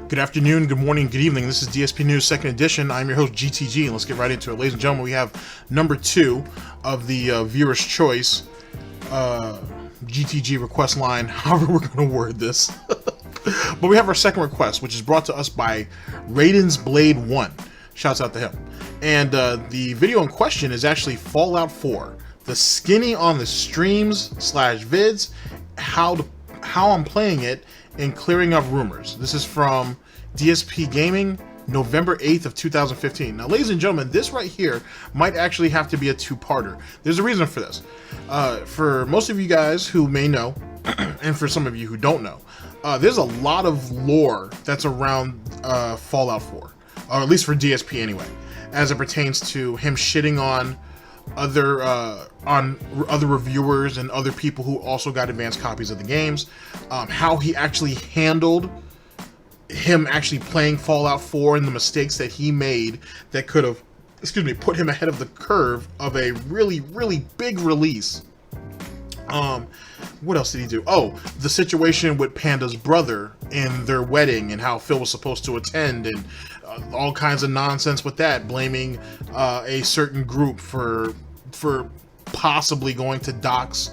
Good afternoon, good morning, good evening. This is DSP News 2nd Edition. I'm your host, GTG, and let's get right into it. Ladies and gentlemen, we have number 2 of the viewer's choice GTG request line, however we're going to word this. But we have our second request, which is brought to us by RaidensBlade 1. Shouts out to him. And the video in question is actually Fallout 4. The skinny on the streams / vids, how I'm playing it, and clearing up rumors. This is from DSPGaming, November 8th of 2015. Now, ladies and gentlemen, this right here might actually have to be a two-parter. There's a reason for this. For most of you guys who may know, and for some of you who don't know, there's a lot of lore that's around Fallout 4, or at least for DSP anyway, as it pertains to him shitting on other reviewers and other people who also got advanced copies of the games, how he actually handled him actually playing Fallout 4 and the mistakes that he made that could have, put him ahead of the curve of a really, really big release. What else did he do? Oh, the situation with Panda's brother and their wedding and how Phil was supposed to attend, and all kinds of nonsense with that, blaming a certain group for possibly going to dox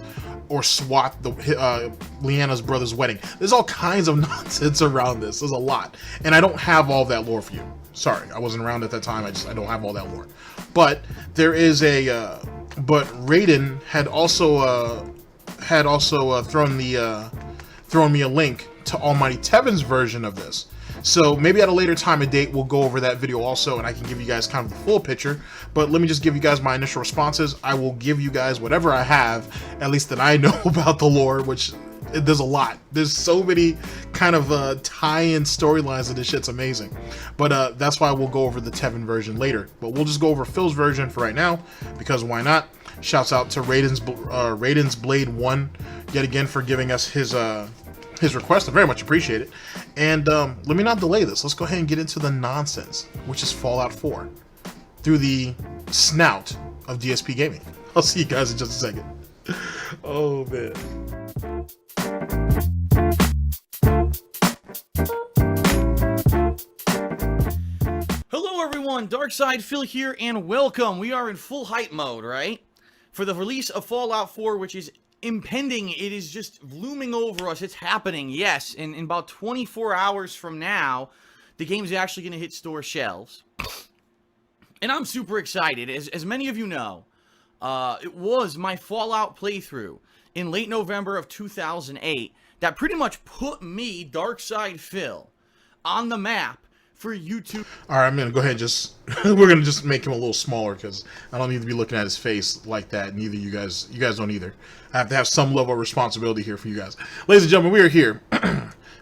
or SWAT Leanna's brother's wedding. There's all kinds of nonsense around this. There's a lot, and I don't have all that lore for you. Sorry, I wasn't around at that time. I don't have all that lore. But there is a but Raiden had also thrown me a link to Almighty Tevin's version of this. So maybe at a later time and date, we'll go over that video also, and I can give you guys kind of the full picture. But let me just give you guys my initial responses. I will give you guys whatever I have, at least that I know about the lore, which there's a lot. There's so many kind of tie-in storylines of this shit's amazing. But that's why we'll go over the Tevin version later. But we'll just go over Phil's version for right now, because why not? Shouts out to RaidensBlade 1 yet again for giving us his request. I very much appreciate it. And let me not delay this. Let's go ahead and get into the nonsense, which is Fallout 4, through the snout of DSP Gaming. I'll see you guys in just a second. Oh, man. Hello, everyone. Darkside Phil here, and welcome. We are in full hype mode, right? For the release of Fallout 4, which is impending. It is just looming over us. It's happening, yes. In about 24 hours from now, the game's actually going to hit store shelves. And I'm super excited. As many of you know, it was my Fallout playthrough in late November of 2008 that pretty much put me, Darkside Phil, on the map for YouTube. All right, I'm gonna go ahead and just we're gonna just make him a little smaller, because I don't need to be looking at his face like that. Neither you guys don't either. I have to have some level of responsibility here for you guys. Ladies and gentlemen, we are here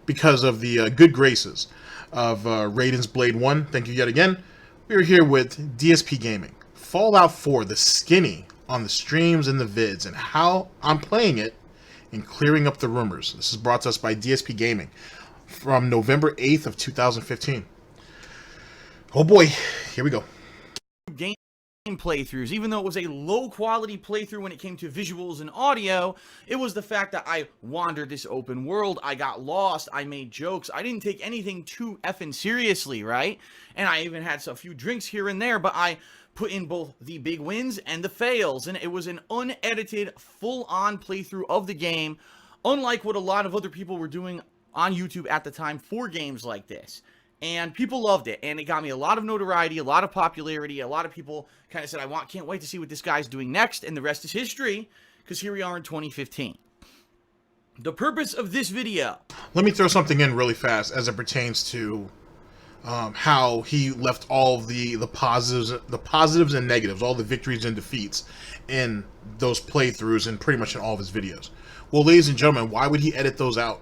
because of the good graces of RaidensBlade 1. Thank you yet again. We are here with DSP Gaming, Fallout 4, the skinny on the streams and the vids, and how I'm playing it and clearing up the rumors. This is brought to us by DSP Gaming from November 8th of 2015. Oh boy, here we go. Game playthroughs, even though it was a low quality playthrough when it came to visuals and audio, it was the fact that I wandered this open world, I got lost, I made jokes, I didn't take anything too effing seriously, right? And I even had a few drinks here and there, but I put in both the big wins and the fails, and it was an unedited, full-on playthrough of the game, unlike what a lot of other people were doing on YouTube at the time for games like this. And people loved it, and it got me a lot of notoriety, a lot of popularity. A lot of people kind of said, can't wait to see what this guy's doing next, and the rest is history, because here we are in 2015. The purpose of this video. Let me throw something in really fast as it pertains to how he left all of the positives and negatives, all the victories and defeats in those playthroughs and pretty much in all of his videos. Well, ladies and gentlemen, why would he edit those out?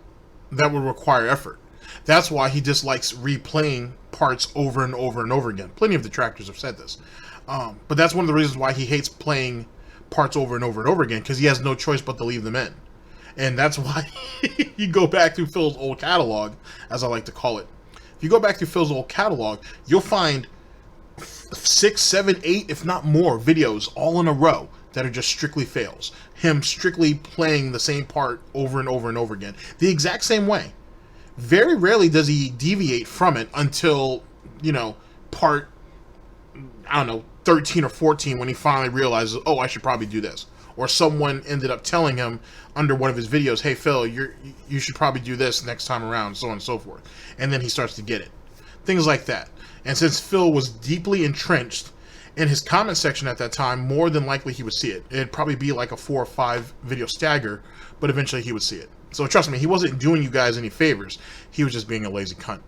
That would require effort. That's why he dislikes replaying parts over and over and over again. Plenty of detractors have said this. But that's one of the reasons why he hates playing parts over and over and over again, because he has no choice but to leave them in. And that's why you go back through Phil's old catalog, as I like to call it. If you go back through Phil's old catalog, you'll find 6, 7, 8, if not more, videos all in a row that are just strictly fails. Him strictly playing the same part over and over and over again, the exact same way. Very rarely does he deviate from it until, you know, part, I don't know, 13 or 14, when he finally realizes, oh, I should probably do this. Or someone ended up telling him under one of his videos, hey, Phil, you should probably do this next time around, so on and so forth. And then he starts to get it. Things like that. And since Phil was deeply entrenched in his comment section at that time, more than likely he would see it. It'd probably be like a 4 or 5 video stagger, but eventually he would see it. So trust me, he wasn't doing you guys any favors. He was just being a lazy cunt.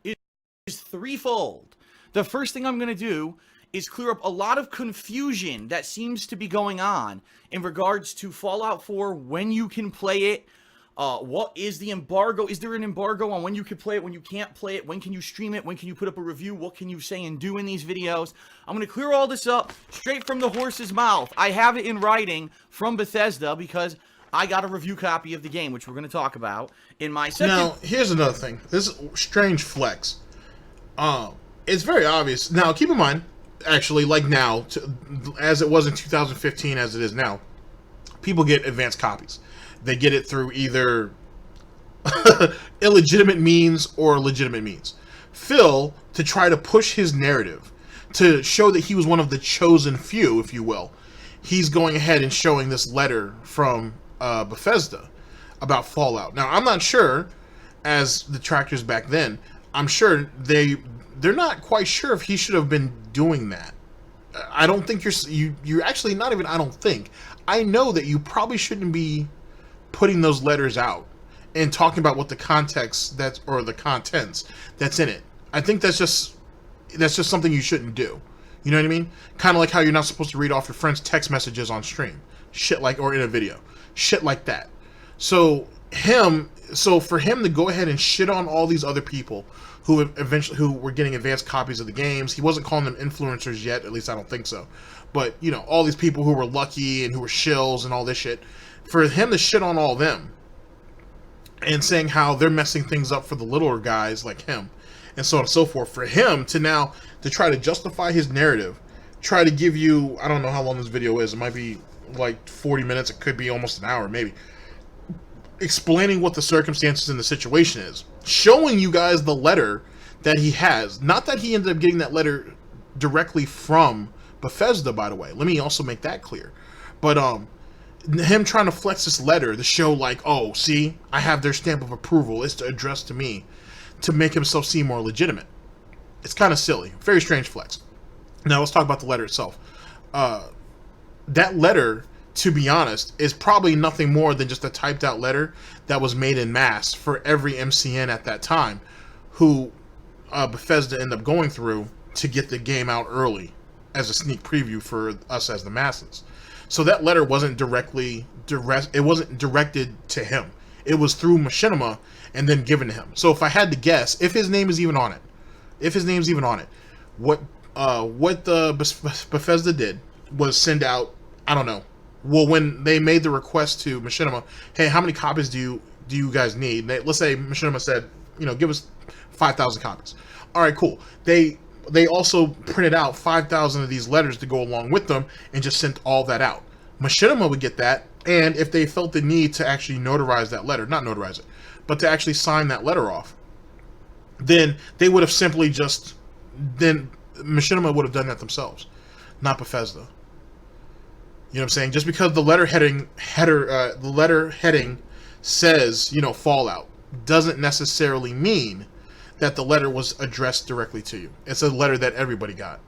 It is threefold. The first thing I'm going to do is clear up a lot of confusion that seems to be going on in regards to Fallout 4, when you can play it, what is the embargo, is there an embargo on when you can play it, when you can't play it, when can you stream it, when can you put up a review, what can you say and do in these videos. I'm going to clear all this up straight from the horse's mouth. I have it in writing from Bethesda because I got a review copy of the game, which we're going to talk about in my second. Now, here's another thing. This is strange flex. It's very obvious. Now, keep in mind, actually, like now, as it was in 2015, as it is now, people get advanced copies. They get it through either illegitimate means or legitimate means. Phil, to try to push his narrative, to show that he was one of the chosen few, if you will, he's going ahead and showing this letter from Bethesda about Fallout. Now, I'm not sure, as the trackers back then, I'm sure they're not quite sure if he should have been doing that. I don't think you're actually not even, I don't think. I know that you probably shouldn't be putting those letters out and talking about what the context or the contents that's in it. I think that's just something you shouldn't do. You know what I mean? Kind of like how you're not supposed to read off your friends' text messages on stream. Shit like, or in a video. Shit like that. So for him to go ahead and shit on all these other people who were getting advanced copies of the games, he wasn't calling them influencers yet, at least I don't think so. But, you know, all these people who were lucky and who were shills and all this shit, for him to shit on all of them and saying how they're messing things up for the littler guys like him and so on and so forth, for him to try to justify his narrative, try to give you, I don't know how long this video is, it might be like 40 minutes, it could be almost an hour maybe, explaining what the circumstances in the situation is, showing you guys the letter that he has. Not that he ended up getting that letter directly from Bethesda, by the way. Let me also make that clear. But him trying to flex this letter to show like, oh, see, I have their stamp of approval, it's addressed to me, to make himself seem more legitimate. It's kind of silly. Very strange flex. Now let's talk about the letter itself. That letter, to be honest, is probably nothing more than just a typed out letter that was made in mass for every MCN at that time who Bethesda ended up going through to get the game out early as a sneak preview for us as the masses. So that letter wasn't it wasn't directed to him. It was through Machinima and then given to him. So if I had to guess, if his name is even on it, what the Bethesda did was send out, I don't know. Well, when they made the request to Machinima, hey, how many copies do you guys need? Let's say Machinima said, give us 5,000 copies. All right, cool. They also printed out 5,000 of these letters to go along with them and just sent all that out. Machinima would get that, and if they felt the need to actually notarize that letter, not notarize it, but to actually sign that letter off, then they would have simply then Machinima would have done that themselves, not Bethesda. You know what I'm saying? Just because the letter heading says, Fallout, doesn't necessarily mean that the letter was addressed directly to you. It's a letter that everybody got.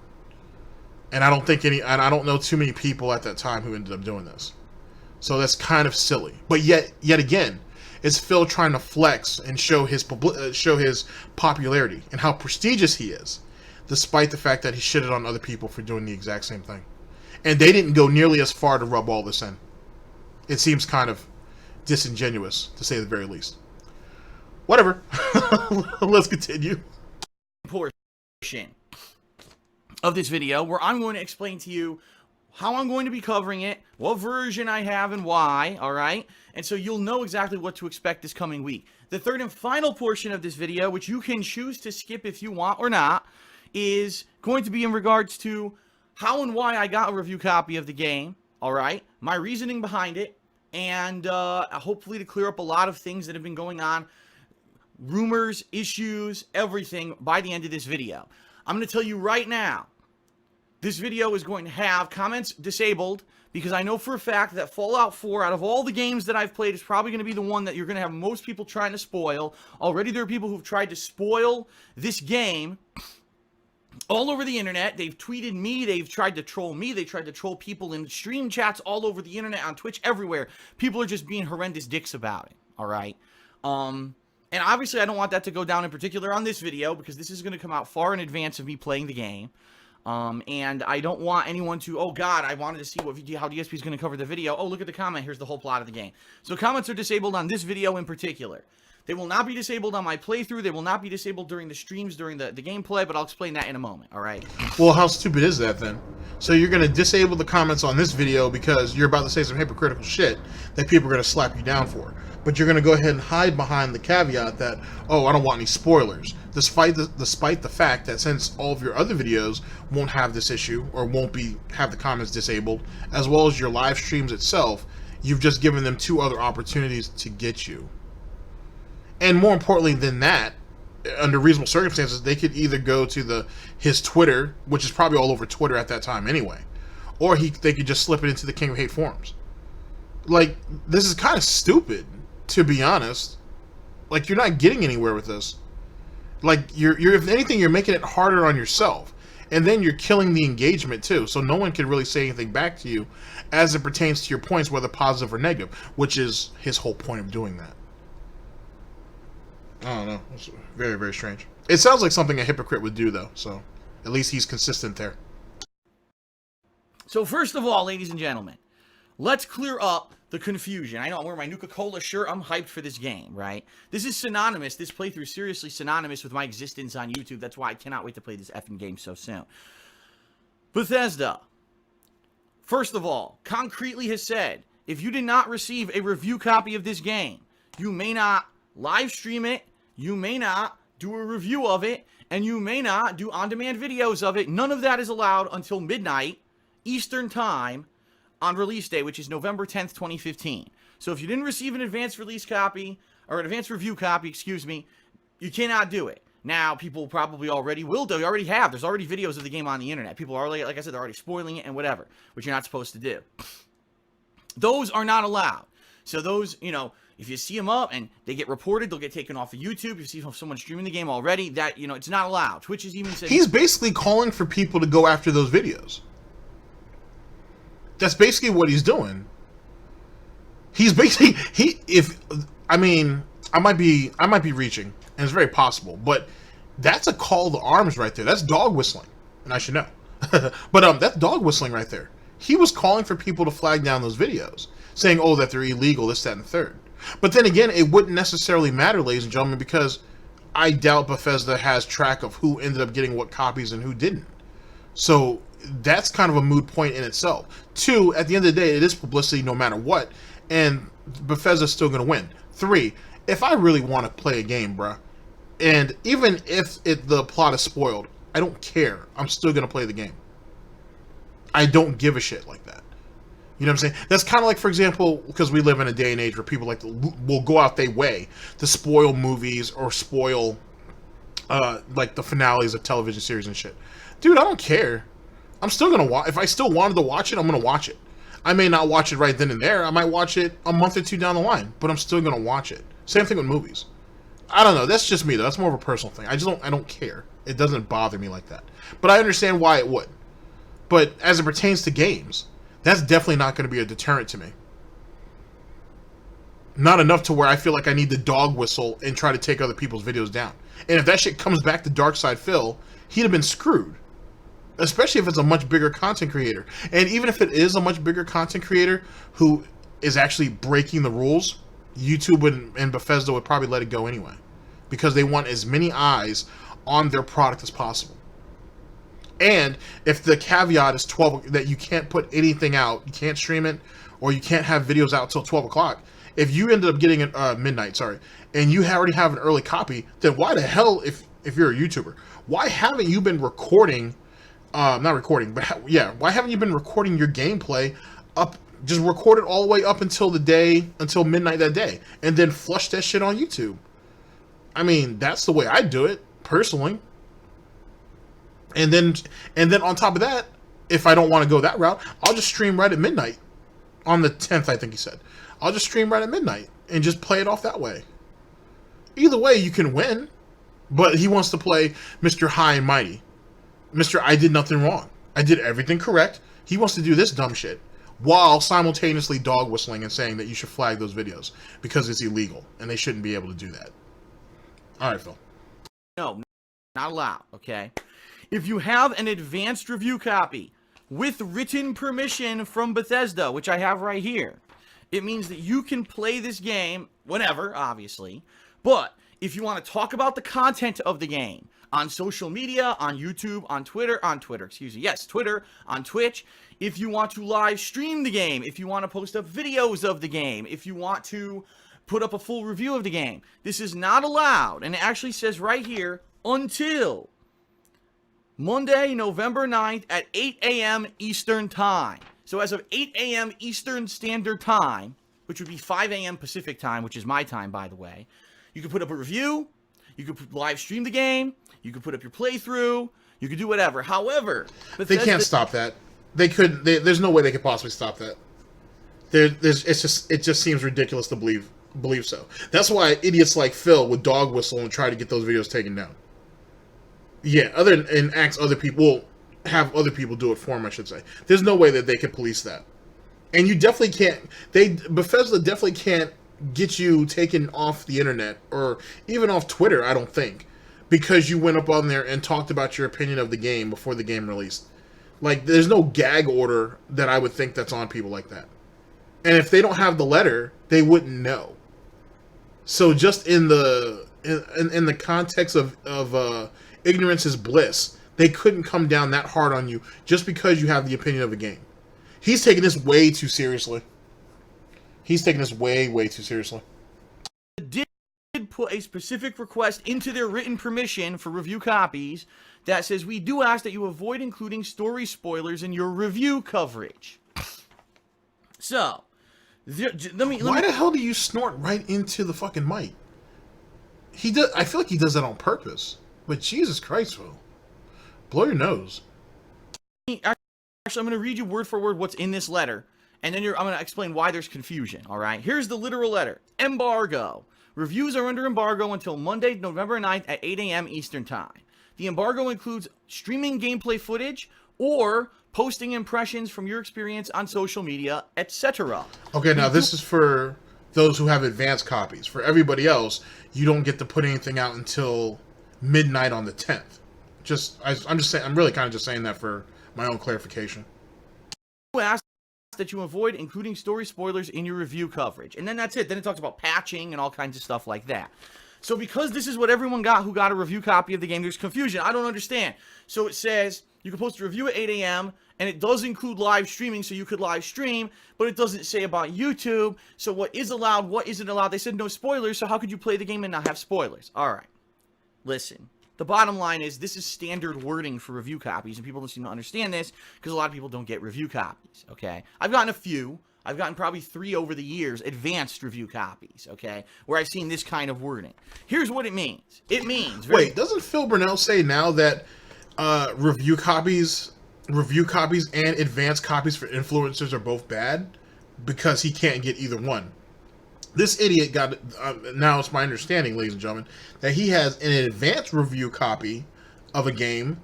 And I don't know too many people at that time who ended up doing this. So that's kind of silly. But yet again, it's Phil trying to flex and show his popularity and how prestigious he is, despite the fact that he shitted on other people for doing the exact same thing. And they didn't go nearly as far to rub all this in. It seems kind of disingenuous, to say the very least. Whatever. Let's continue. Portion. of this video, where I'm going to explain to you how I'm going to be covering it, what version I have and why, alright? And so you'll know exactly what to expect this coming week. The third and final portion of this video, which you can choose to skip if you want or not, is going to be in regards to how and why I got a review copy of the game, alright? My reasoning behind it, and hopefully to clear up a lot of things that have been going on, rumors, issues, everything by the end of this video. I'm going to tell you right now, this video is going to have comments disabled because I know for a fact that Fallout 4, out of all the games that I've played, is probably going to be the one that you're going to have most people trying to spoil. Already there are people who've tried to spoil this game all over the internet. They've tweeted me, they've tried to troll me, they tried to troll people in stream chats all over the internet, on Twitch, everywhere. People are just being horrendous dicks about it, alright? And obviously I don't want that to go down in particular on this video, because this is going to come out far in advance of me playing the game. And I don't want anyone to, oh god, I wanted to see how DSP is going to cover the video. Oh, look at the comment, here's the whole plot of the game. So comments are disabled on this video in particular. They will not be disabled on my playthrough, they will not be disabled during the streams, during the gameplay, but I'll explain that in a moment, alright? Well, how stupid is that then? So you're going to disable the comments on this video because you're about to say some hypocritical shit that people are going to slap you down for. But you're going to go ahead and hide behind the caveat that, oh, I don't want any spoilers. Despite the fact that since all of your other videos won't have this issue, or won't have the comments disabled, as well as your live streams itself, you've just given them two other opportunities to get you. And more importantly than that, under reasonable circumstances, they could either go to his Twitter, which is probably all over Twitter at that time anyway, or they could just slip it into the King of Hate forums. Like, this is kind of stupid, to be honest. Like, you're not getting anywhere with this. Like, you're if anything, you're making it harder on yourself. And then you're killing the engagement, too. So no one can really say anything back to you as it pertains to your points, whether positive or negative, which is his whole point of doing that. I don't know. It's very, very strange. It sounds like something a hypocrite would do, though. So at least he's consistent there. So first of all, ladies and gentlemen, let's clear up the confusion. I know I'm wearing my Nuka-Cola shirt. I'm hyped for this game, right? This is synonymous. This playthrough is seriously synonymous with my existence on YouTube. That's why I cannot wait to play this effing game so soon. Bethesda, first of all, concretely has said, if you did not receive a review copy of this game, you may not live stream it, you may not do a review of it, and you may not do on-demand videos of it. None of that is allowed until midnight Eastern Time on release day, which is November 10th, 2015. So if you didn't receive an advanced release copy, or an advanced review copy, excuse me, you cannot do it. Now, people probably already will do. You already have. There's already videos of the game on the internet. People are already, like I said, they're already spoiling it and whatever, which you're not supposed to do. Those are not allowed. So those, you know, if you see them up and they get reported, they'll get taken off of YouTube. If you see someone streaming the game already, that, you know, it's not allowed. Twitch has even said... He's basically calling for people to go after those videos. That's basically what he's doing. He's basically... I mean, I might be reaching, and it's very possible, but that's a call to arms right there. That's dog whistling, and I should know. But that's dog whistling right there. He was calling for people to flag down those videos, saying, oh, that they're illegal, this, that, and the third. But then again, it wouldn't necessarily matter, ladies and gentlemen, because I doubt Bethesda has track of who ended up getting what copies and who didn't. So that's kind of a moot point in itself. Two, at the end of the day, it is publicity no matter what, and Bethesda's still going to win. Three, if I really want to play a game, bruh, and even if the plot is spoiled, I don't care. I'm still going to play the game. I don't give a shit like that. You know what I'm saying? That's kind of like, for example, because we live in a day and age where people will go out their way to spoil movies or spoil like the finales of television series and shit. Dude, I don't care. I'm still gonna watch. If I still wanted to watch it, I'm gonna watch it. I may not watch it right then and there. I might watch it a month or two down the line, but I'm still gonna watch it. Same thing with movies. I don't know. That's just me though. That's more of a personal thing. I don't care. It doesn't bother me like that. But I understand why it would. But as it pertains to games, that's definitely not going to be a deterrent to me. Not enough to where I feel like I need to dog whistle and try to take other people's videos down. And if that shit comes back to Dark Side Phil, he'd have been screwed. Especially if it's a much bigger content creator. And even if it is a much bigger content creator who is actually breaking the rules, YouTube and Bethesda would probably let it go anyway. Because they want as many eyes on their product as possible. And if the caveat is 12, that you can't put anything out, you can't stream it, or you can't have videos out till 12 o'clock. If you ended up getting it midnight, sorry, and you already have an early copy, then why the hell, if you're a YouTuber, why haven't you been recording? Not recording, but yeah, why haven't you been recording your gameplay up? Just record it all the way up until until midnight that day, and then flush that shit on YouTube. I mean, that's the way I do it personally. And then on top of that, if I don't want to go that route, I'll just stream right at midnight on the 10th, I think he said. I'll just stream right at midnight and just play it off that way. Either way, you can win. But he wants to play Mr. High and Mighty. Mr. I did nothing wrong. I did everything correct. He wants to do this dumb shit while simultaneously dog whistling and saying that you should flag those videos because it's illegal and they shouldn't be able to do that. All right, Phil. No, not allowed, okay? If you have an advanced review copy with written permission from Bethesda, which I have right here, it means that you can play this game whenever, obviously, but if you want to talk about the content of the game on social media, on YouTube, on Twitter, Twitter, on Twitch, if you want to live stream the game, if you want to post up videos of the game, if you want to put up a full review of the game, this is not allowed. And it actually says right here, until Monday, November 9th at 8 a.m. Eastern Time. So as of 8 a.m. Eastern Standard Time, which would be 5 a.m. Pacific Time, which is my time, by the way, you can put up a review, you could live stream the game, you could put up your playthrough, you could do whatever. However, they can't stop that. They could. There's no way they could possibly stop that. It just seems ridiculous to believe so. That's why idiots like Phil would dog whistle and try to get those videos taken down. Yeah, and ask other people, have other people do it for them, I should say. There's no way that they could police that. And you definitely can't, Bethesda definitely can't get you taken off the internet, or even off Twitter, I don't think, because you went up on there and talked about your opinion of the game before the game released. Like, there's no gag order that I would think that's on people like that. And if they don't have the letter, they wouldn't know. So just in the context of ignorance is bliss, they couldn't come down that hard on you just because you have the opinion of a game. He's taking this way too seriously. He's taking this way too seriously. Did put a specific request into their written permission for review copies that says, we do ask that you avoid including story spoilers in your review coverage. So, why the hell do you snort right into the fucking mic? He does. I feel like he does that on purpose. But Jesus Christ, Phil. Blow your nose. Actually, I'm going to read you word for word what's in this letter. And then I'm going to explain why there's confusion, all right? Here's the literal letter. Embargo. Reviews are under embargo until Monday, November 9th at 8 a.m. Eastern Time. The embargo includes streaming gameplay footage or posting impressions from your experience on social media, etc. Okay, now this is for those who have advanced copies. For everybody else, you don't get to put anything out until midnight on the 10th. I'm just saying, I'm really kind of just saying that for my own clarification. Ask that you avoid including story spoilers in your review coverage. And then that's it. Then it talks about patching and all kinds of stuff like that. So because this is what everyone got who got a review copy of the game, there's confusion. I don't understand. So it says you can post a review at 8 a.m. and it does include live streaming, so you could live stream, but it doesn't say about YouTube. So what is allowed, what isn't allowed? They said no spoilers, so how could you play the game and not have spoilers? All right. Listen. The bottom line is this is standard wording for review copies, and people don't seem to understand this because a lot of people don't get review copies, okay? I've gotten a few. I've gotten probably 3 over the years, advanced review copies, okay, where I've seen this kind of wording. Here's what it means. It means... Wait, doesn't Phil Burnell say now that review copies and advanced copies for influencers are both bad because he can't get either one? This idiot got, now it's my understanding, ladies and gentlemen, that he has an advanced review copy of a game,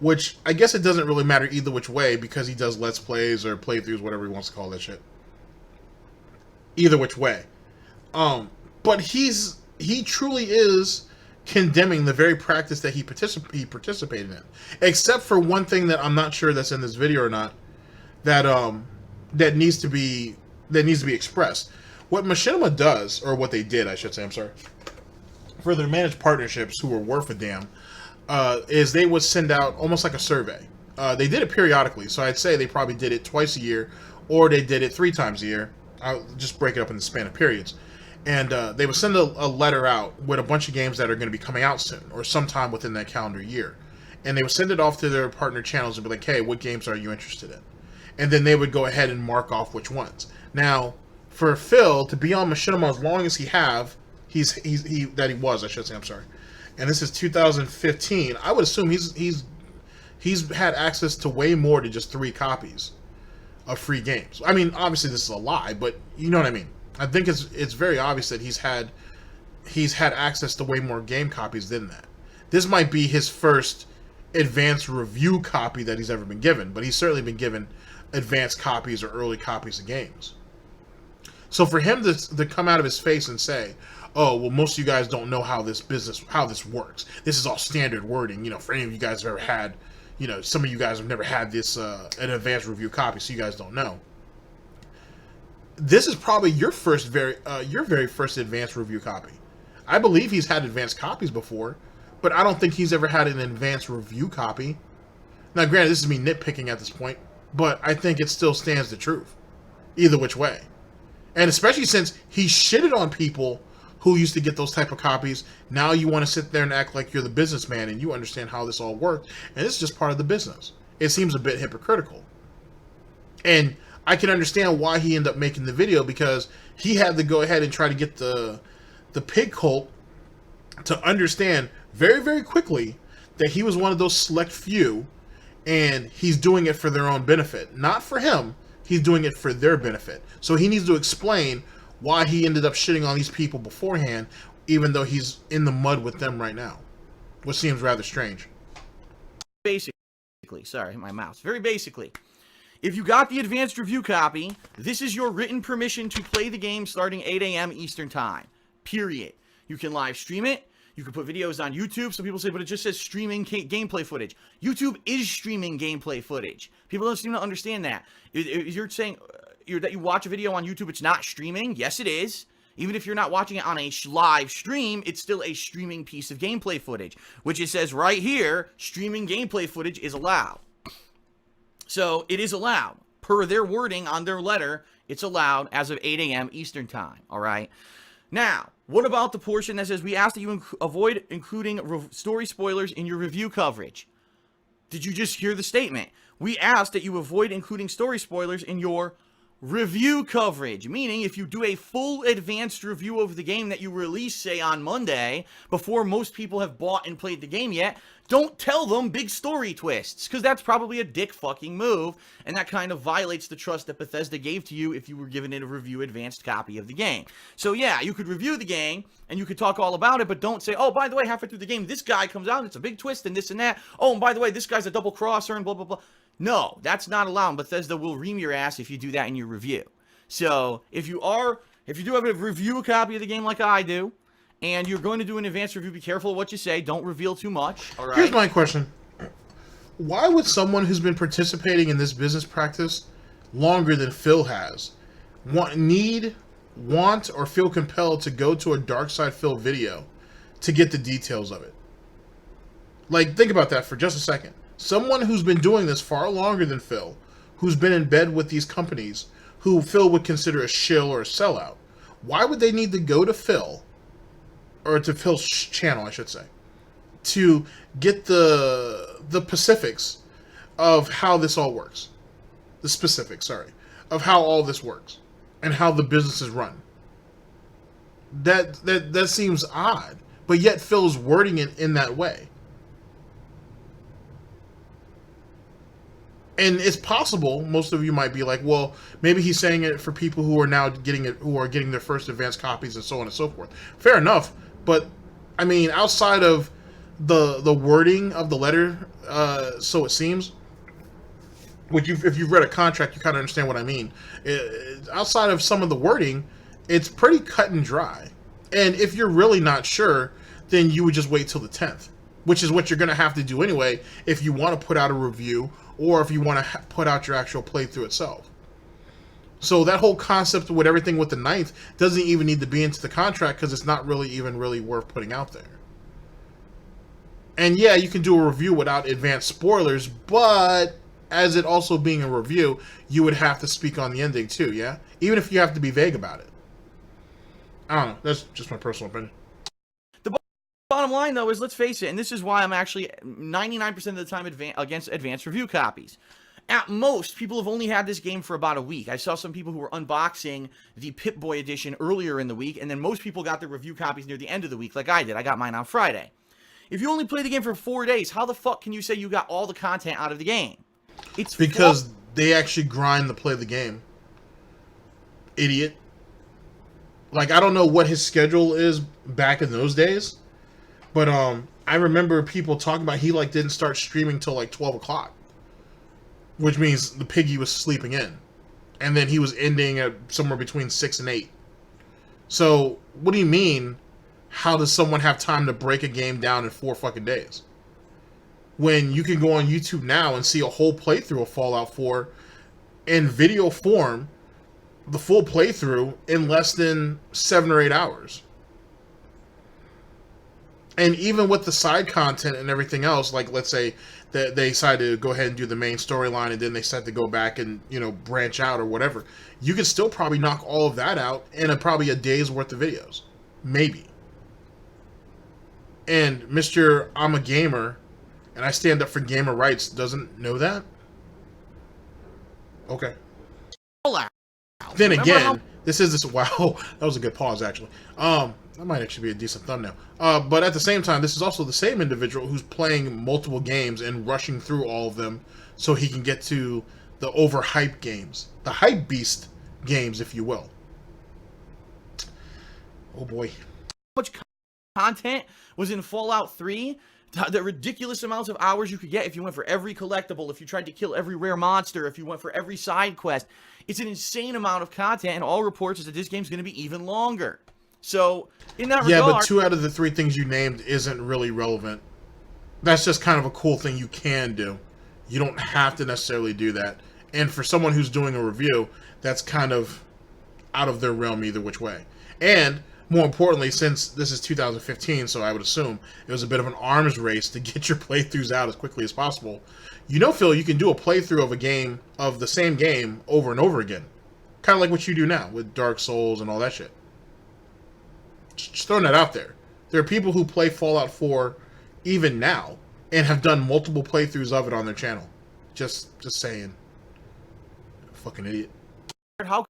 which I guess it doesn't really matter either which way because he does Let's Plays or playthroughs, whatever he wants to call that shit. Either which way. But he truly is condemning the very practice that he participated in. Except for one thing that I'm not sure that's in this video or not, that needs to be expressed. What Machinima does, or what they did, I should say, I'm sorry, for their managed partnerships who were worth a damn, is they would send out almost like a survey. They did it periodically, so I'd say they probably did it twice a year, or they did it 3 times a year. I'll just break it up in the span of periods. And they would send a letter out with a bunch of games that are going to be coming out soon, or sometime within that calendar year. And they would send it off to their partner channels and be like, hey, what games are you interested in? And then they would go ahead and mark off which ones. Now, for Phil to be on Machinima as long as he was, I should say, I'm sorry. And this is 2015. I would assume he's had access to way more than just 3 copies of free games. I mean, obviously this is a lie, but you know what I mean. I think it's very obvious that he's had access to way more game copies than that. This might be his first advanced review copy that he's ever been given, but he's certainly been given advanced copies or early copies of games. So for him to come out of his face and say, oh, well, most of you guys don't know how this works. This is all standard wording. You know, for any of you guys who have ever had, you know, some of you guys have never had this, an advanced review copy, so you guys don't know. This is probably your very first advanced review copy. I believe he's had advanced copies before, but I don't think he's ever had an advanced review copy. Now, granted, this is me nitpicking at this point, but I think it still stands the truth, either which way. And especially since he shitted on people who used to get those type of copies, now you want to sit there and act like you're the businessman and you understand how this all works, and it's just part of the business. It seems a bit hypocritical. And I can understand why he ended up making the video, because he had to go ahead and try to get the pig cult to understand very, very quickly that he was one of those select few, and he's doing it for their own benefit. Not for him, he's doing it for their benefit. So he needs to explain why he ended up shitting on these people beforehand, even though he's in the mud with them right now, which seems rather strange. Basically, sorry, my mouse. Very basically, if you got the advanced review copy, this is your written permission to play the game starting 8 a.m. Eastern Time. Period. You can live stream it. You can put videos on YouTube. Some people say, but it just says streaming gameplay footage. YouTube is streaming gameplay footage. People don't seem to understand that. You're saying that you watch a video on YouTube, it's not streaming? Yes, it is. Even if you're not watching it on a live stream, it's still a streaming piece of gameplay footage, which it says right here, streaming gameplay footage is allowed. So it is allowed. Per their wording on their letter, it's allowed as of 8 a.m. Eastern Time, all right? Now, what about the portion that says, we ask that you avoid including story spoilers in your review coverage? Did you just hear the statement? We ask that you avoid including story spoilers in your review coverage, meaning if you do a full advanced review of the game that you release, say, on Monday, before most people have bought and played the game yet, don't tell them big story twists, because that's probably a dick fucking move, and that kind of violates the trust that Bethesda gave to you if you were given it a review advanced copy of the game. So yeah, you could review the game, and you could talk all about it, but don't say, oh, by the way, halfway through the game, this guy comes out, and it's a big twist, and this and that. Oh, and by the way, this guy's a double crosser, and blah, blah, blah. No, that's not allowed. Bethesda will ream your ass if you do that in your review. So, if you do have a review copy of the game like I do, and you're going to do an advanced review, be careful what you say. Don't reveal too much, all right? Here's my question. Why would someone who's been participating in this business practice longer than Phil has want, or feel compelled to go to a Dark Side Phil video to get the details of it? Like, think about that for just a second. Someone who's been doing this far longer than Phil, who's been in bed with these companies, who Phil would consider a shill or a sellout, why would they need to go to Phil, or to Phil's channel, I should say, to get the specifics of how this all works? The specifics, sorry, of how all this works and how the business is run. That seems odd, but yet Phil's wording it in that way. And it's possible, most of you might be like, well, maybe he's saying it for people who are now getting it, who are getting their first advanced copies and so on and so forth. Fair enough, but I mean, outside of the wording of the letter, so it seems, which if you've read a contract, you kind of understand what I mean. Outside of some of the wording, it's pretty cut and dry. And if you're really not sure, then you would just wait till the 10th, which is what you're going to have to do anyway if you want to put out a review, or if you want to put out your actual playthrough itself. So that whole concept with everything with the 9th doesn't even need to be into the contract, because it's not really worth putting out there. And yeah, you can do a review without advanced spoilers, but as it also being a review, you would have to speak on the ending too, yeah? Even if you have to be vague about it. I don't know. That's just my personal opinion. The bottom line, though, is let's face it, and this is why I'm actually 99% of the time against advanced review copies. At most, people have only had this game for about a week. I saw some people who were unboxing the Pip-Boy edition earlier in the week, and then most people got their review copies near the end of the week, like I did. I got mine on Friday. If you only play the game for 4 days, how the fuck can you say you got all the content out of the game? It's because they actually grind to play the game. Idiot. Like, I don't know what his schedule is back in those days, but I remember people talking about he like didn't start streaming till like 12 o'clock, which means the piggy was sleeping in, and then he was ending at somewhere between 6 and 8. So what do you mean? How does someone have time to break a game down in 4 fucking days? When you can go on YouTube now and see a whole playthrough of Fallout 4 in video form, the full playthrough in less than 7 or 8 hours. And even with the side content and everything else, like let's say that they decide to go ahead and do the main storyline and then they decide to go back and, you know, branch out or whatever, you could still probably knock all of that out in probably a day's worth of videos. Maybe. And Mr. I'm a gamer and I stand up for gamer rights doesn't know that? Okay. Then again, wow, that was a good pause actually. That might actually be a decent thumbnail. But at the same time, this is also the same individual who's playing multiple games and rushing through all of them so he can get to the overhyped games. The hype beast games, if you will. Oh boy. How much content was in Fallout 3? The ridiculous amounts of hours you could get if you went for every collectible, if you tried to kill every rare monster, if you went for every side quest. It's an insane amount of content, and all reports is that this game's going to be even longer. So, in that regard... Yeah, but 2 out of the 3 things you named isn't really relevant. That's just kind of a cool thing you can do. You don't have to necessarily do that. And for someone who's doing a review, that's kind of out of their realm either which way. And... more importantly, since this is 2015, so I would assume it was a bit of an arms race to get your playthroughs out as quickly as possible. You know, Phil, you can do a playthrough of a game, of the same game, over and over again. Kind of like what you do now with Dark Souls and all that shit. Just throwing that out there. There are people who play Fallout 4 even now and have done multiple playthroughs of it on their channel. Just saying. Fucking idiot. How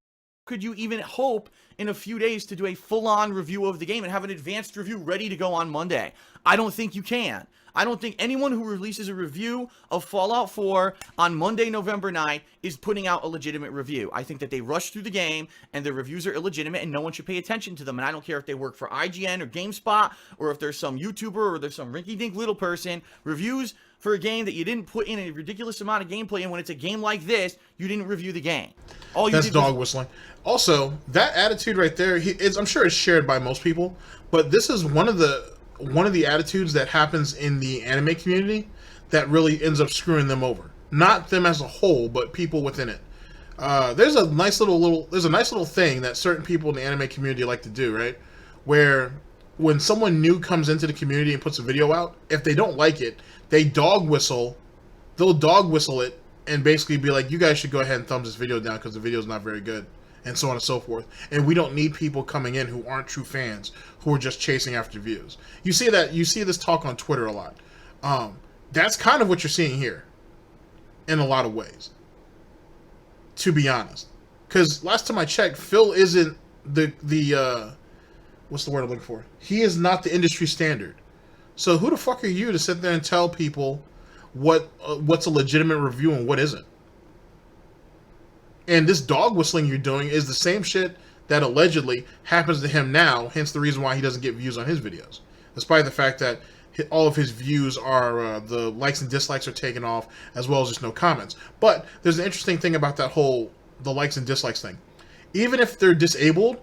could you even hope in a few days to do a full-on review of the game and have an advanced review ready to go on Monday? I don't think you can. I don't think anyone who releases a review of Fallout 4 on Monday, November 9th is putting out a legitimate review. I think that they rush through the game and their reviews are illegitimate and no one should pay attention to them. And I don't care if they work for IGN or GameSpot or if there's some YouTuber or there's some rinky-dink little person. Reviews for a game that you didn't put in a ridiculous amount of gameplay, and when it's a game like this, you didn't review the game. All you That's did dog whistling. Also, that attitude right there, I'm sure it's shared by most people, but this is one of the attitudes that happens in the anime community that really ends up screwing them over. Not them as a whole, but people within it. There's a nice little thing that certain people in the anime community like to do, right? Where when someone new comes into the community and puts a video out, if they don't like it, they'll dog whistle it and basically be like, you guys should go ahead and thumbs this video down because the video is not very good, and so on and so forth. And we don't need people coming in who aren't true fans, who are just chasing after views. You see this talk on Twitter a lot. That's kind of what you're seeing here in a lot of ways, to be honest. Because last time I checked, Phil isn't the what's the word I'm looking for? He is not the industry standard. So who the fuck are you to sit there and tell people what's a legitimate review and what isn't? And this dog whistling you're doing is the same shit that allegedly happens to him now, hence the reason why he doesn't get views on his videos. Despite the fact that all of his views are, the likes and dislikes are taken off, as well as just no comments. But there's an interesting thing about the likes and dislikes thing. Even if they're disabled,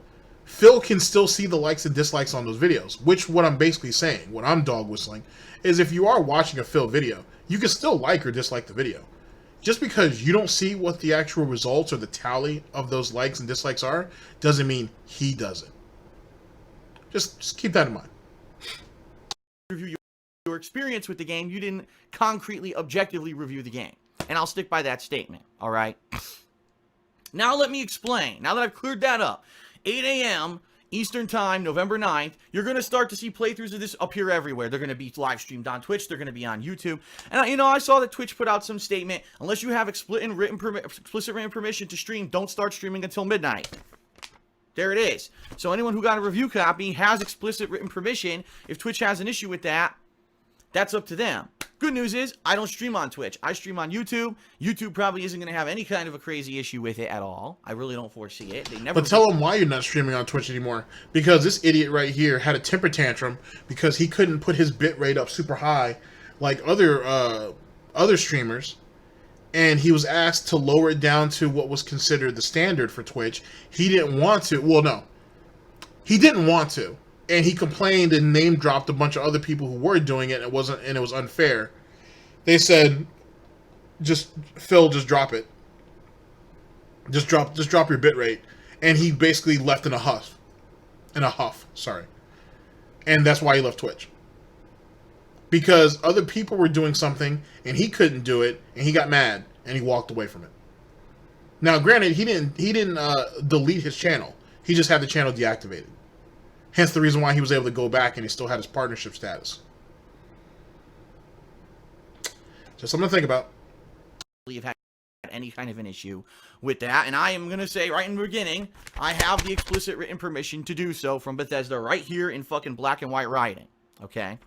Phil can still see the likes and dislikes on those videos, which what I'm basically saying, what I'm dog whistling, is if you are watching a Phil video, you can still like or dislike the video. Just because you don't see what the actual results or the tally of those likes and dislikes are, doesn't mean he doesn't. Just keep that in mind. Review your experience with the game. You didn't concretely, objectively review the game. And I'll stick by that statement, all right? Now let me explain. Now that I've cleared that up, 8 a.m. Eastern Time, November 9th, you're going to start to see playthroughs of this appear everywhere. They're going to be live streamed on Twitch. They're going to be on YouTube. And, you know, I saw that Twitch put out some statement. Unless you have explicit written permission to stream, don't start streaming until midnight. There it is. So anyone who got a review copy has explicit written permission. If Twitch has an issue with that, that's up to them. Good news is, I don't stream on Twitch. I stream on YouTube. YouTube probably isn't going to have any kind of a crazy issue with it at all. I really don't foresee it. They never. But tell them why you're not streaming on Twitch anymore. Because this idiot right here had a temper tantrum because he couldn't put his bit rate up super high like other streamers. And he was asked to lower it down to what was considered the standard for Twitch. He didn't want to. Well, no. He didn't want to. And he complained and name dropped a bunch of other people who were doing it, and it was unfair. They said, Phil, just drop it. Just drop your bit rate. And he basically left in a huff. Sorry. And that's why he left Twitch. Because other people were doing something and he couldn't do it, and he got mad and he walked away from it. Now, granted, he didn't delete his channel. He just had the channel deactivated. Hence the reason why he was able to go back and he still had his partnership status. Just something to think about. You've had any kind of an issue with that, and I am going to say right in the beginning, I have the explicit written permission to do so from Bethesda right here in fucking black and white writing. Okay?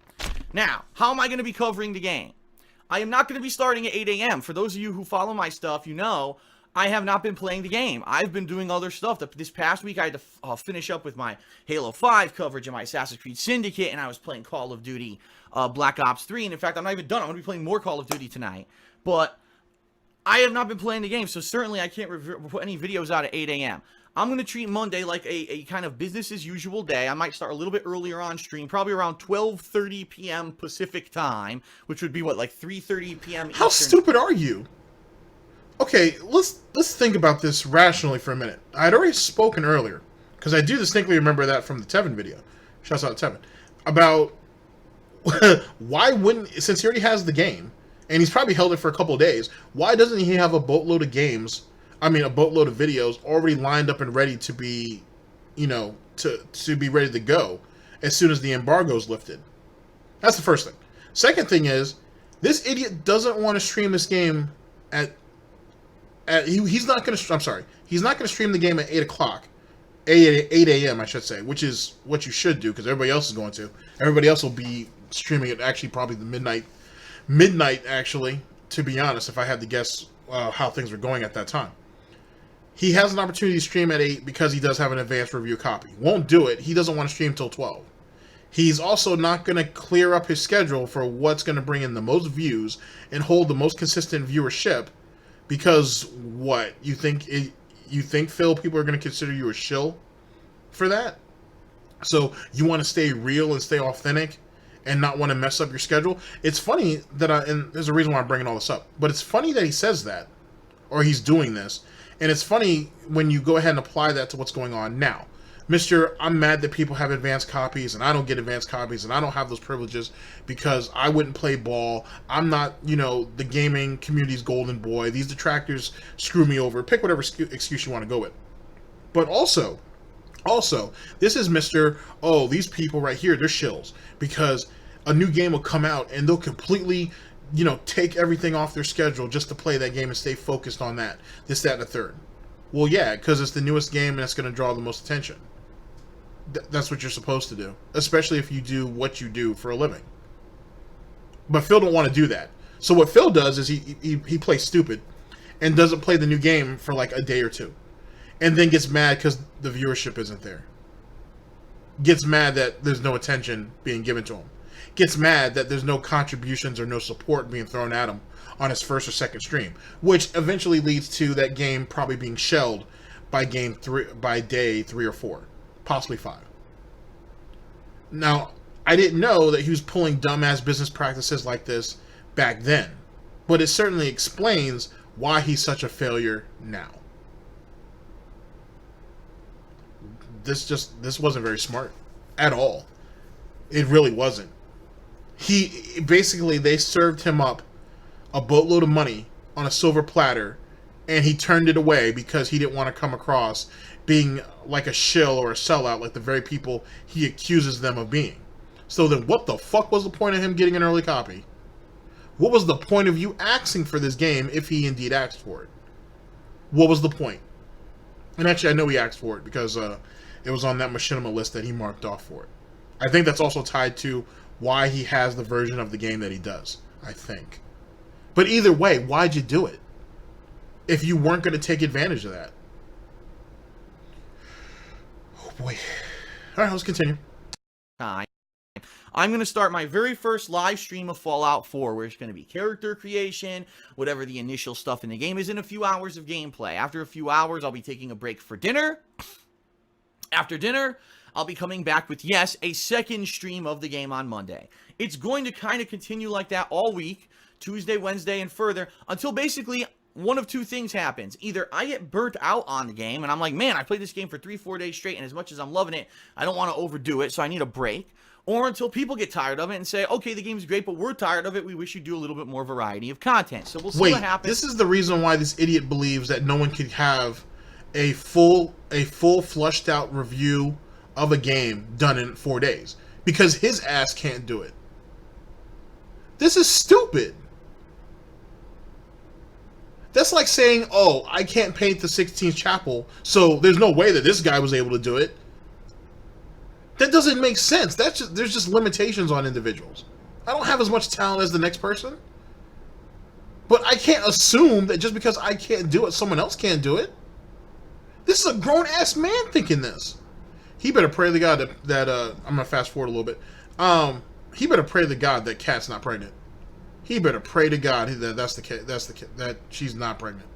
Now, how am I going to be covering the game? I am not going to be starting at 8 a.m. For those of you who follow my stuff, you know I have not been playing the game. I've been doing other stuff. This past week, I had to finish up with my Halo 5 coverage and my Assassin's Creed Syndicate, and I was playing Call of Duty Black Ops 3. And in fact, I'm not even done. I'm going to be playing more Call of Duty tonight. But I have not been playing the game, so certainly I can't put any videos out at 8 a.m. I'm going to treat Monday like a kind of business as usual day. I might start a little bit earlier on stream, probably around 12:30 p.m. Pacific time, which would be, what, like 3:30 p.m. Eastern. How stupid are you? Okay, let's think about this rationally for a minute. I had already spoken earlier, because I do distinctly remember that from the Tevin video. Shouts out to Tevin. About why wouldn't, since he already has the game, and he's probably held it for a couple of days, why doesn't he have a boatload of games, a boatload of videos already lined up and ready to be, to be ready to go as soon as the embargo is lifted? That's the first thing. Second thing is, this idiot doesn't want to stream this game he's not going to stream the game at 8 o'clock. 8 a.m. I should say, which is what you should do, because everybody else is going to. Everybody else will be streaming it actually probably the midnight actually, to be honest, if I had to guess how things were going at that time. He has an opportunity to stream at 8 because he does have an advanced review copy. Won't do it. He doesn't want to stream till 12. He's also not going to clear up his schedule for what's going to bring in the most views and hold the most consistent viewership. Because what? You think, Phil, people are going to consider you a shill for that? So you want to stay real and stay authentic and not want to mess up your schedule? It's funny that and there's a reason why I'm bringing all this up, but it's funny that he says that, or he's doing this. And it's funny when you go ahead and apply that to what's going on now. Mr. I'm mad that people have advanced copies and I don't get advanced copies and I don't have those privileges because I wouldn't play ball. I'm not, the gaming community's golden boy. These detractors screw me over. Pick whatever excuse you want to go with. But also, this is Mr. Oh, these people right here, they're shills because a new game will come out and they'll completely, take everything off their schedule just to play that game and stay focused on that, this, that, and the third. Well, yeah, because it's the newest game and it's going to draw the most attention. That's what you're supposed to do, especially if you do what you do for a living. But Phil don't want to do that. So what Phil does is he plays stupid and doesn't play the new game for like a day or two, and then gets mad because the viewership isn't there. Gets mad that there's no attention being given to him. Gets mad that there's no contributions or no support being thrown at him on his first or second stream, which eventually leads to that game probably being shelled by day 3 or 4. Possibly 5. Now, I didn't know that he was pulling dumbass business practices like this back then, but it certainly explains why he's such a failure now. This wasn't very smart at all. It really wasn't. He basically, they served him up a boatload of money on a silver platter, and he turned it away because he didn't want to come across being like a shill or a sellout like the very people he accuses them of being. So then what the fuck was the point of him getting an early copy? What was the point of you asking for this game if he indeed asked for it? What was the point? And actually, I know he asked for it because it was on that machinima list that he marked off for it. I think that's also tied to why he has the version of the game that he does, I think. But either way, why'd you do it? If you weren't going to take advantage of that. Oh boy. Alright, let's continue. I'm going to start my very first live stream of Fallout 4, where it's going to be character creation, whatever the initial stuff in the game is, in a few hours of gameplay. After a few hours, I'll be taking a break for dinner. After dinner, I'll be coming back with, yes, a second stream of the game on Monday. It's going to kind of continue like that all week, Tuesday, Wednesday, and further, until basically one of two things happens. Either I get burnt out on the game, and I'm like, man, I played this game for 3-4 days straight, and as much as I'm loving it, I don't want to overdo it, so I need a break. Or until people get tired of it and say, okay, the game's great, but we're tired of it. We wish you'd do a little bit more variety of content. So we'll see what happens. This is the reason why this idiot believes that no one could have a full flushed out review of a game done in 4 days. Because his ass can't do it. This is stupid. That's like saying, oh, I can't paint the 16th chapel, so there's no way that this guy was able to do it. That doesn't make sense. There's just limitations on individuals. I don't have as much talent as the next person. But I can't assume that just because I can't do it, someone else can't do it. This is a grown-ass man thinking this. He better pray to God that I'm going to fast forward a little bit. He better pray to God that Kat's not pregnant. He better pray to God that she's not pregnant.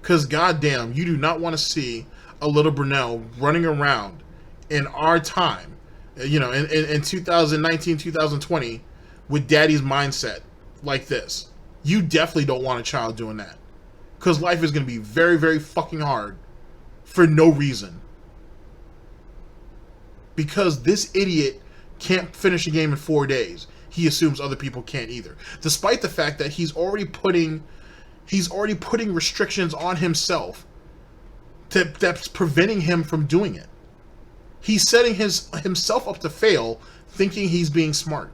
Because goddamn, you do not want to see a little Brunel running around in our time, you know, in 2019, 2020, with daddy's mindset like this. You definitely don't want a child doing that. Because life is going to be very, very fucking hard for no reason. Because this idiot can't finish a game in 4 days. He assumes other people can't either. Despite the fact that he's already putting restrictions on himself that's preventing him from doing it. He's setting himself up to fail, thinking he's being smart.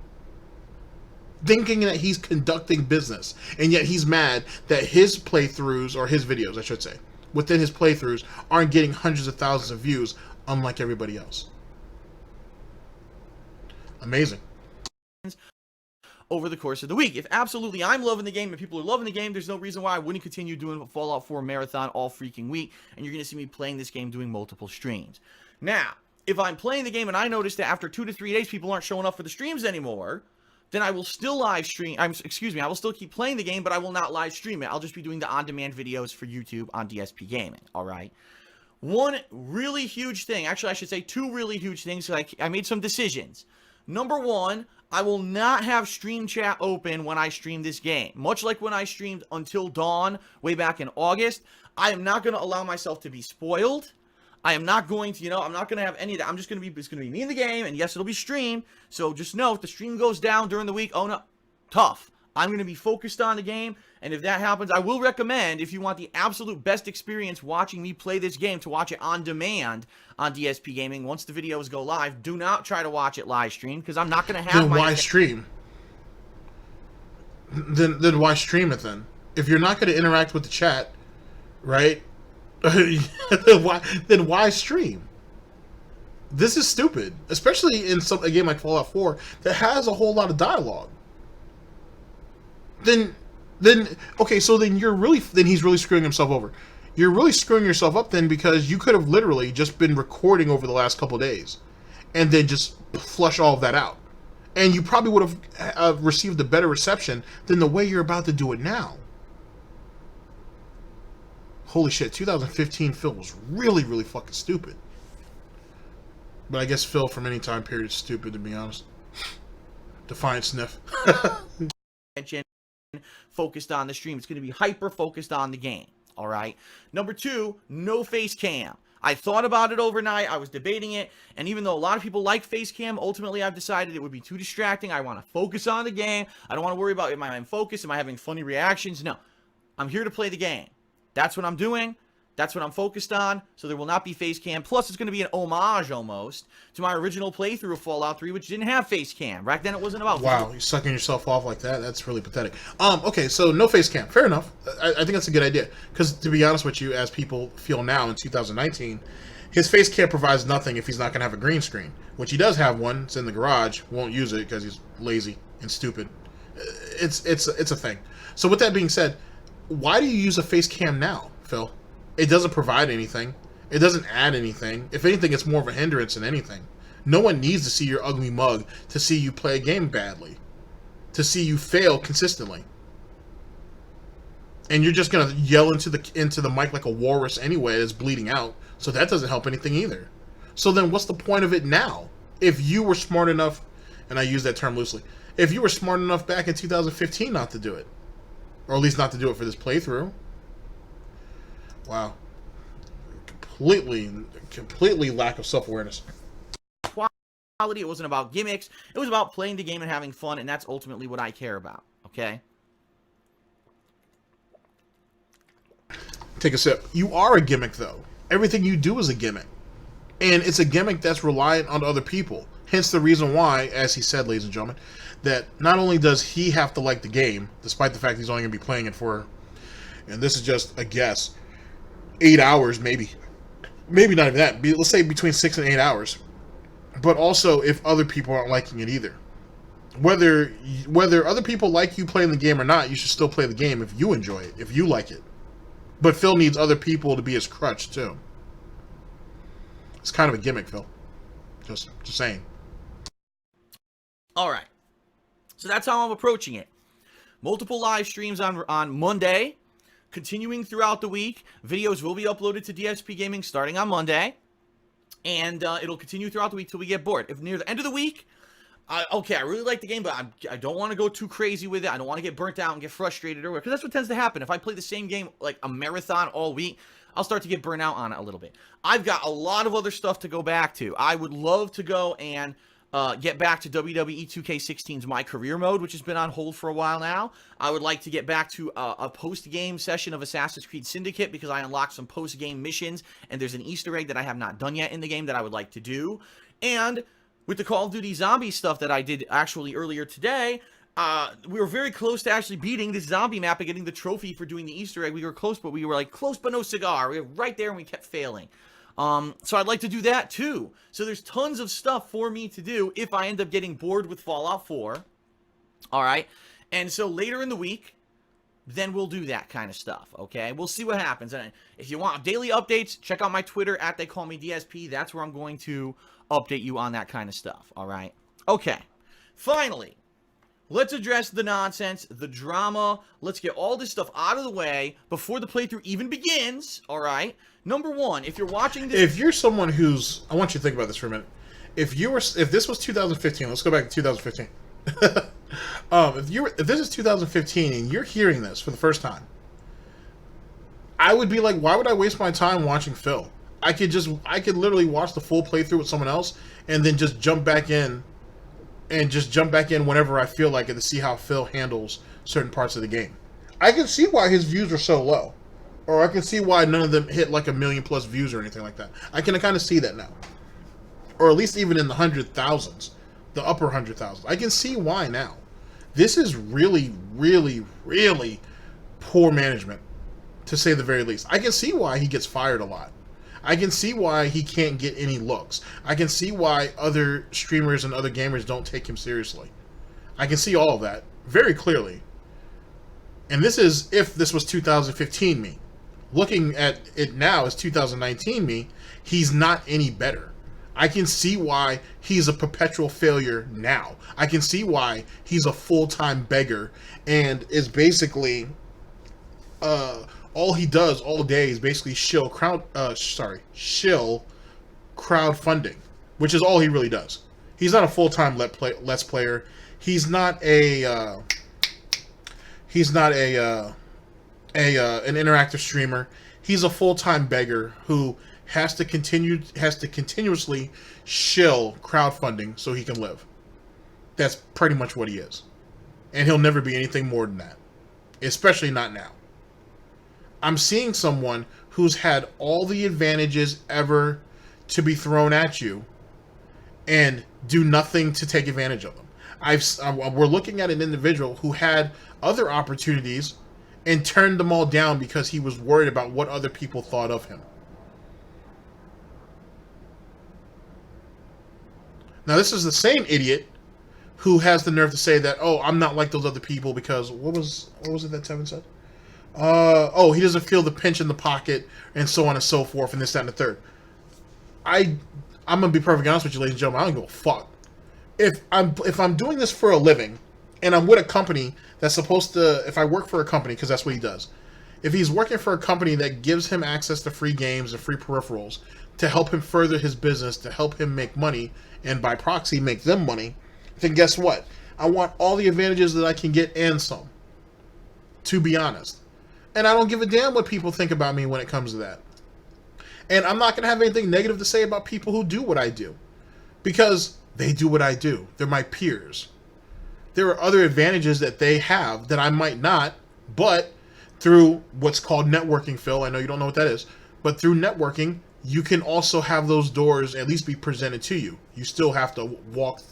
Thinking that he's conducting business. And yet he's mad that his playthroughs, or his videos, I should say, within his playthroughs, aren't getting hundreds of thousands of views, unlike everybody else. Amazing. Over the course of the week. If absolutely I'm loving the game and people are loving the game, there's no reason why I wouldn't continue doing a Fallout 4 marathon all freaking week, and you're going to see me playing this game doing multiple streams. Now, if I'm playing the game and I notice that after 2 to 3 days people aren't showing up for the streams anymore, then I will still live stream, I will still keep playing the game, but I will not live stream it. I'll just be doing the on-demand videos for YouTube on DSP Gaming, alright? One really huge thing, actually I should say 2 really huge things, so I made some decisions. Number 1, I will not have stream chat open when I stream this game. Much like when I streamed Until Dawn way back in August, I am not going to allow myself to be spoiled. I am not going to, I'm not going to have any of that. It's going to be me in the game, and yes, it'll be streamed. So just know if the stream goes down during the week, oh no, tough. I'm going to be focused on the game, and if that happens, I will recommend, if you want the absolute best experience watching me play this game, to watch it on demand on DSP Gaming. Once the videos go live, do not try to watch it live stream, because I'm not going to have Then why stream? Then why stream it then? If you're not going to interact with the chat, right? then why stream? This is stupid, especially in a game like Fallout 4 that has a whole lot of dialogue. Then okay, so then he's really screwing himself over. You're really screwing yourself up then, because you could have literally just been recording over the last couple days and then just flush all of that out. And you probably would have received a better reception than the way you're about to do it now. Holy shit, 2015 Phil was really, really fucking stupid. But I guess Phil from any time period is stupid, to be honest. Defiant sniff. Focused on the stream. It's going to be hyper focused on the game. All right. Number 2, no face cam. I thought about it overnight. I was debating it. And even though a lot of people like face cam, ultimately I've decided it would be too distracting. I want to focus on the game. I don't want to worry about, am I in focus? Am I having funny reactions? No. I'm here to play the game. That's what I'm doing. That's what I'm focused on, so there will not be face cam. Plus, it's going to be an homage, almost, to my original playthrough of Fallout 3, which didn't have face cam. Back then, it wasn't about... Wow, you're sucking yourself off like that? That's really pathetic. Okay, so no face cam. Fair enough. I think that's a good idea. Because, to be honest with you, as people feel now in 2019, his face cam provides nothing if he's not going to have a green screen. Which he does have one. It's in the garage. Won't use it because he's lazy and stupid. It's a thing. So, with that being said, why do you use a face cam now, Phil? It doesn't provide anything. It doesn't add anything. If anything, it's more of a hindrance than anything. No one needs to see your ugly mug to see you play a game badly, to see you fail consistently. And you're just gonna yell into the mic like a walrus anyway that's bleeding out. So that doesn't help anything either. So then, what's the point of it now? If you were smart enough, and I use that term loosely, if you were smart enough back in 2015 not to do it, or at least not to do it for this playthrough. Wow. Completely lack of self-awareness. Quality, it wasn't about gimmicks. It was about playing the game and having fun, and that's ultimately what I care about, okay? Take a sip. You are a gimmick, though. Everything you do is a gimmick. And it's a gimmick that's reliant on other people. Hence the reason why, as he said, ladies and gentlemen, that not only does he have to like the game, despite the fact he's only going to be playing it for, and this is just a guess, 8 hours, maybe not even that. Let's say between 6 and 8 hours. But also, if other people aren't liking it either, whether other people like you playing the game or not, you should still play the game if you enjoy it, if you like it. But Phil needs other people to be his crutch too. It's kind of a gimmick, Phil. Just saying. All right. So that's how I'm approaching it. Multiple live streams on Monday. Continuing throughout the week, videos will be uploaded to DSPGaming starting on Monday, and it'll continue throughout the week till we get bored. If near the end of the week, I really like the game, but I don't want to go too crazy with it. I don't want to get burnt out and get frustrated, or because that's what tends to happen. If I play the same game like a marathon all week, I'll start to get burnt out on it a little bit. I've got a lot of other stuff to go back to. I would love to go and get back to WWE 2K16's My Career Mode, which has been on hold for a while now. I would like to get back to a post-game session of Assassin's Creed Syndicate because I unlocked some post-game missions, and there's an Easter egg that I have not done yet in the game that I would like to do. And with the Call of Duty zombie stuff that I did actually earlier today, we were very close to actually beating this zombie map and getting the trophy for doing the Easter egg. We were close, but we were like close but no cigar. We were right there and we kept failing. So I'd like to do that too. So there's tons of stuff for me to do if I end up getting bored with Fallout 4. All right. And so later in the week, then we'll do that kind of stuff. Okay. We'll see what happens. And if you want daily updates, check out my Twitter at TheyCallMeDSP. That's where I'm going to update you on that kind of stuff. All right. Okay. Finally, let's address the nonsense, the drama. Let's get all this stuff out of the way before the playthrough even begins. All right. Number one, if you're watching this... If you're someone who's... I want you to think about this for a minute. If this was 2015, let's go back to 2015. If this is 2015 and you're hearing this for the first time, I would be like, why would I waste my time watching Phil? I could literally watch the full playthrough with someone else and then just jump back in whenever I feel like it to see how Phil handles certain parts of the game. I can see why his views are so low. Or I can see why none of them hit like 1 million+ views or anything like that. I can kind of see that now. Or at least even in the 100,000s. The upper 100,000s. I can see why now. This is really, really, really poor management, to say the very least. I can see why he gets fired a lot. I can see why he can't get any looks. I can see why other streamers and other gamers don't take him seriously. I can see all of that very clearly. And this is if this was 2015 me. Looking at it now as 2019 me, he's not any better. I can see why he's a perpetual failure now. I can see why he's a full-time beggar and is basically all he does all day is basically shill crowdfunding, which is all he really does. He's not a full-time Let's Player. He's not an interactive streamer. He's a full-time beggar who has to continuously shill crowdfunding so he can live. That's pretty much what he is. And he'll never be anything more than that. Especially not now. I'm seeing someone who's had all the advantages ever to be thrown at you and do nothing to take advantage of them. We're looking at an individual who had other opportunities and turned them all down because he was worried about what other people thought of him. Now, this is the same idiot who has the nerve to say that, oh, I'm not like those other people because what was it that Tevin said? He doesn't feel the pinch in the pocket and so on and so forth and this, that, and the third. I'm gonna be perfectly honest with you, ladies and gentlemen. I don't give a fuck. If I'm doing this for a living and I'm with a company that's supposed to, if I work for a company, because that's what he does. If he's working for a company that gives him access to free games and free peripherals to help him further his business, to help him make money, and by proxy make them money, then guess what? I want all the advantages that I can get and some. To be honest. And I don't give a damn what people think about me when it comes to that. And I'm not going to have anything negative to say about people who do what I do. Because they do what I do. They're my peers. There are other advantages that they have that I might not, but through what's called networking, Phil, I know you don't know what that is, but through networking, you can also have those doors at least be presented to you. You still have to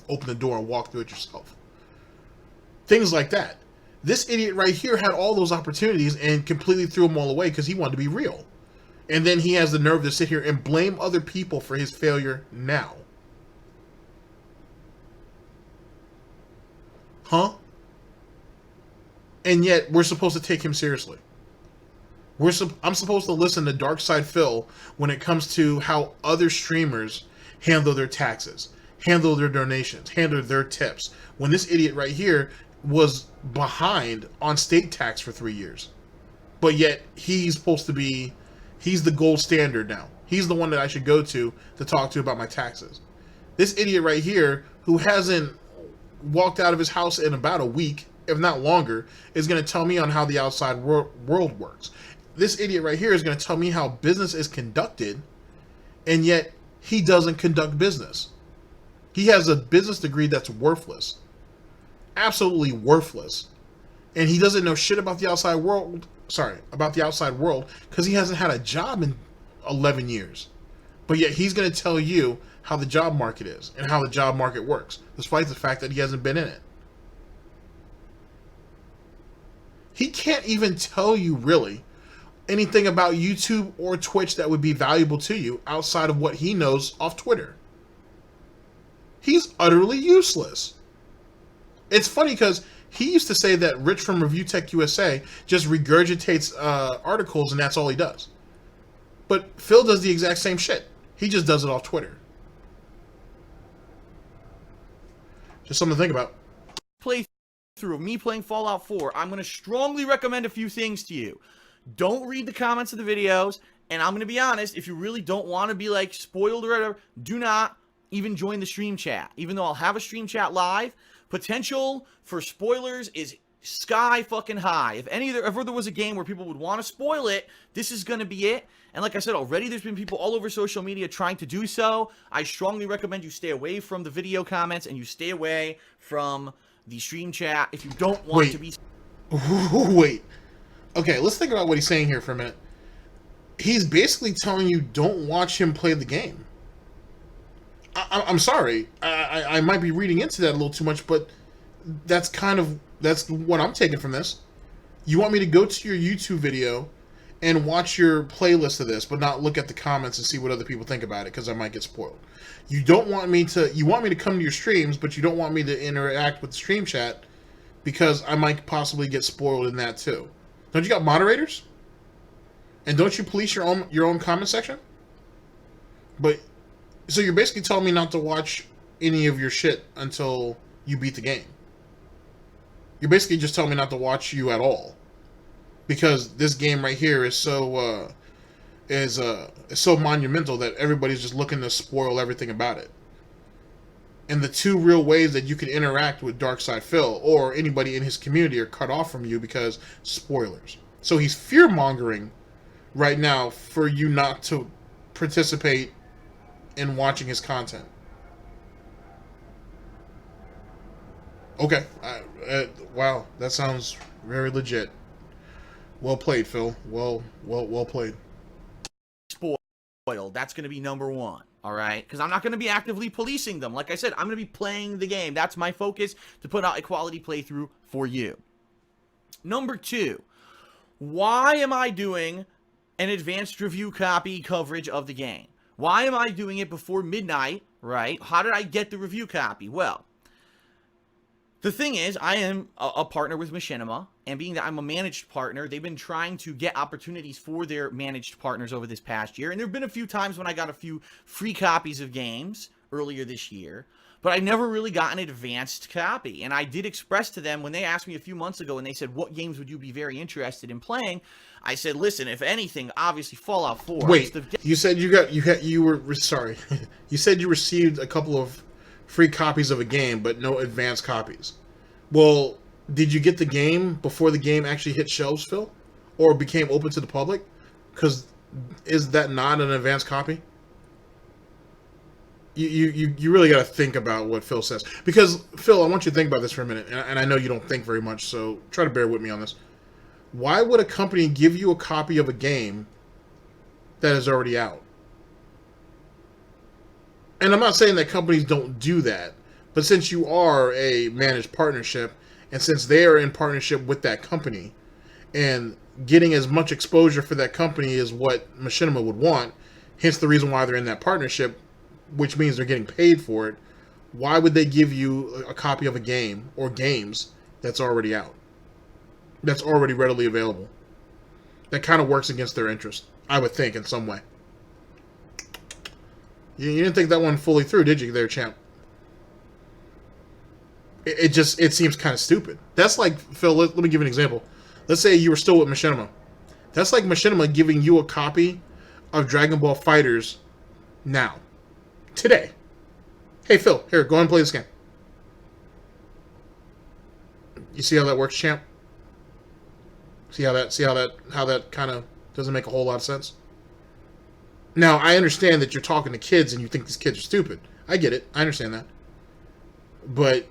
open the door and walk through it yourself. Things like that. This idiot right here had all those opportunities and completely threw them all away because he wanted to be real. And then he has the nerve to sit here and blame other people for his failure now. Huh? And yet, we're supposed to take him seriously. I'm supposed to listen to Darkside Phil when it comes to how other streamers handle their taxes, handle their donations, handle their tips. When this idiot right here was behind on state tax for 3 years. But yet, he's the gold standard now. He's the one that I should go to talk to about my taxes. This idiot right here, who hasn't walked out of his house in about a week, if not longer, is going to tell me on how the outside world works. This idiot right here is going to tell me how business is conducted, and yet he doesn't conduct business. He has a business degree that's worthless. Absolutely worthless. And he doesn't know shit about the outside world. About the outside world, because he hasn't had a job in 11 years. But yet he's going to tell you how the job market is and how the job market works, despite the fact that he hasn't been in it. He can't even tell you really anything about YouTube or Twitch that would be valuable to you outside of what he knows off Twitter. He's utterly useless. It's funny because he used to say that Rich from Review Tech USA just regurgitates articles and that's all he does. But Phil does the exact same shit. He just does it off Twitter. Just something to think about. Playthrough of me playing Fallout 4, I'm going to strongly recommend a few things to you. Don't read the comments of the videos, and I'm going to be honest, if you really don't want to be like spoiled or whatever, do not even join the stream chat. Even though I'll have a stream chat live, potential for spoilers is sky fucking high. If ever there was a game where people would want to spoil it, this is going to be it. And like I said already, there's been people all over social media trying to do so. I strongly recommend you stay away from the video comments and you stay away from the stream chat if you don't want to be... Wait. Okay, let's think about what he's saying here for a minute. He's basically telling you don't watch him play the game. I'm sorry. I might be reading into that a little too much, but that's what I'm taking from this. You want me to go to your YouTube video and watch your playlist of this, but not look at the comments and see what other people think about it, because I might get spoiled. You want me to come to your streams, but you don't want me to interact with the stream chat, because I might possibly get spoiled in that too. Don't you got moderators? And don't you police your own comment section? But so you're basically telling me not to watch any of your shit until you beat the game. You're basically just telling me not to watch you at all, because this game right here is so monumental that everybody's just looking to spoil everything about it. And the two real ways that you can interact with Darkside Phil or anybody in his community are cut off from you because spoilers. So he's fear-mongering right now for you not to participate in watching his content. Okay. Wow, that sounds very legit. Well played, Phil. Well played. Spoiled. That's going to be number one. All right, because I'm not going to be actively policing them. Like I said, I'm going to be playing the game. That's my focus, to put out a quality playthrough for you. Number two, why am I doing an advanced review copy coverage of the game? Why am I doing it before midnight, right? How did I get the review copy? Well, the thing is, I am a partner with Machinima, and being that I'm a managed partner, they've been trying to get opportunities for their managed partners over this past year, and there have been a few times when I got a few free copies of games earlier this year, but I never really got an advanced copy. And I did express to them when they asked me a few months ago, and they said, what games would you be very interested in playing? I said, listen, if anything, obviously Fallout 4. Wait, you said you were sorry. You said you received a couple of free copies of a game, but no advanced copies. Well, did you get the game before the game actually hit shelves, Phil? Or became open to the public? Because is that not an advanced copy? You really got to think about what Phil says. Because, Phil, I want you to think about this for a minute, and I know you don't think very much, so try to bear with me on this. Why would a company give you a copy of a game that is already out? And I'm not saying that companies don't do that, but since you are a managed partnership, and since they are in partnership with that company, and getting as much exposure for that company is what Machinima would want, hence the reason why they're in that partnership, which means they're getting paid for it, why would they give you a copy of a game or games that's already out? That's already readily available. That kind of works against their interest, I would think, in some way. You didn't think that one fully through, did you, there, champ? It seems kind of stupid. That's like, Phil, let me give you an example. Let's say you were still with Machinima. That's like Machinima giving you a copy of Dragon Ball FighterZ now. Today. Hey, Phil, here, go ahead and play this game. You see how that works, champ? See how that kind of doesn't make a whole lot of sense? Now, I understand that you're talking to kids and you think these kids are stupid. I get it. I understand that. But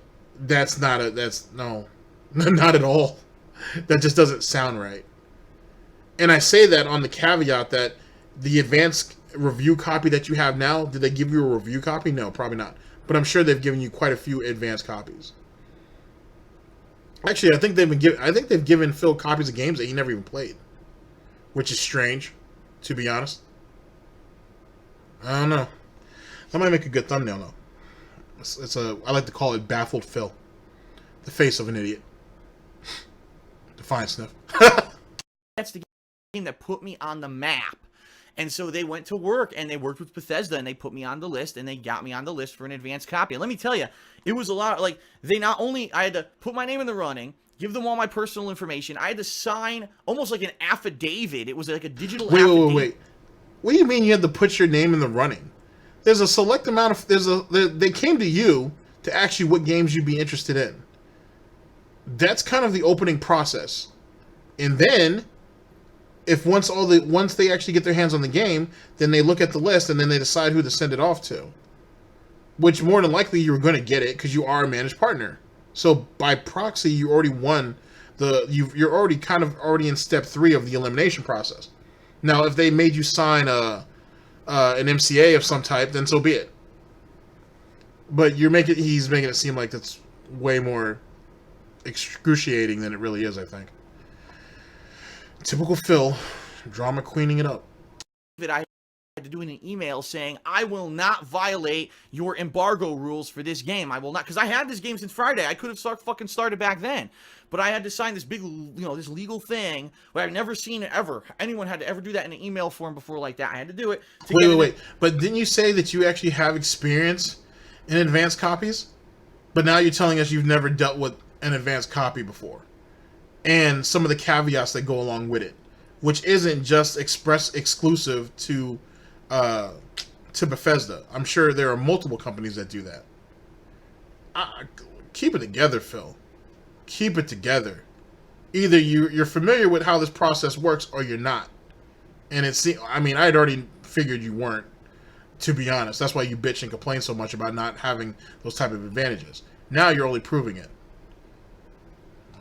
no, not at all. That just doesn't sound right. And I say that on the caveat that the advanced review copy that you have now, did they give you a review copy? No, probably not. But I'm sure they've given you quite a few advanced copies. Actually, I think they've given Phil copies of games that he never even played, which is strange, to be honest. I don't know. That might make a good thumbnail, though. I like to call it Baffled Phil. The face of an idiot. Define Sniff. That's the game that put me on the map. And so they went to work, and they worked with Bethesda, and they put me on the list, and they got me on the list for an advanced copy. And let me tell you, it was a lot. Like, I had to put my name in the running, give them all my personal information. I had to sign almost like an affidavit. It was like a digital affidavit. Wait. What do you mean you had to put your name in the running? There's a select amount of... They came to you to ask you what games you'd be interested in. That's kind of the opening process. And then, once they actually get their hands on the game, then they look at the list and then they decide who to send it off to. Which more than likely you're going to get it because you are a managed partner. So by proxy, you already won you're already kind of in step 3 of the elimination process. Now, if they made you sign an MCA of some type, then so be it. But he's making it seem like that's way more excruciating than it really is, I think. Typical Phil, drama queening it up. That I had to do in an email saying, I will not violate your embargo rules for this game. I will not, because I had this game since Friday. I could have fucking started back then. But I had to sign this big, this legal thing where I've never seen it ever. Anyone had to ever do that in an email form before like that. I had to do it. Wait. But didn't you say that you actually have experience in advanced copies? But now you're telling us you've never dealt with an advanced copy before. And some of the caveats that go along with it. Which isn't just exclusive to Bethesda. I'm sure there are multiple companies that do that. Keep it together, Phil. Keep it together. Either you're familiar with how this process works or you're not. And I had already figured you weren't, to be honest. That's why you bitch and complain so much about not having those type of advantages. Now you're only proving it.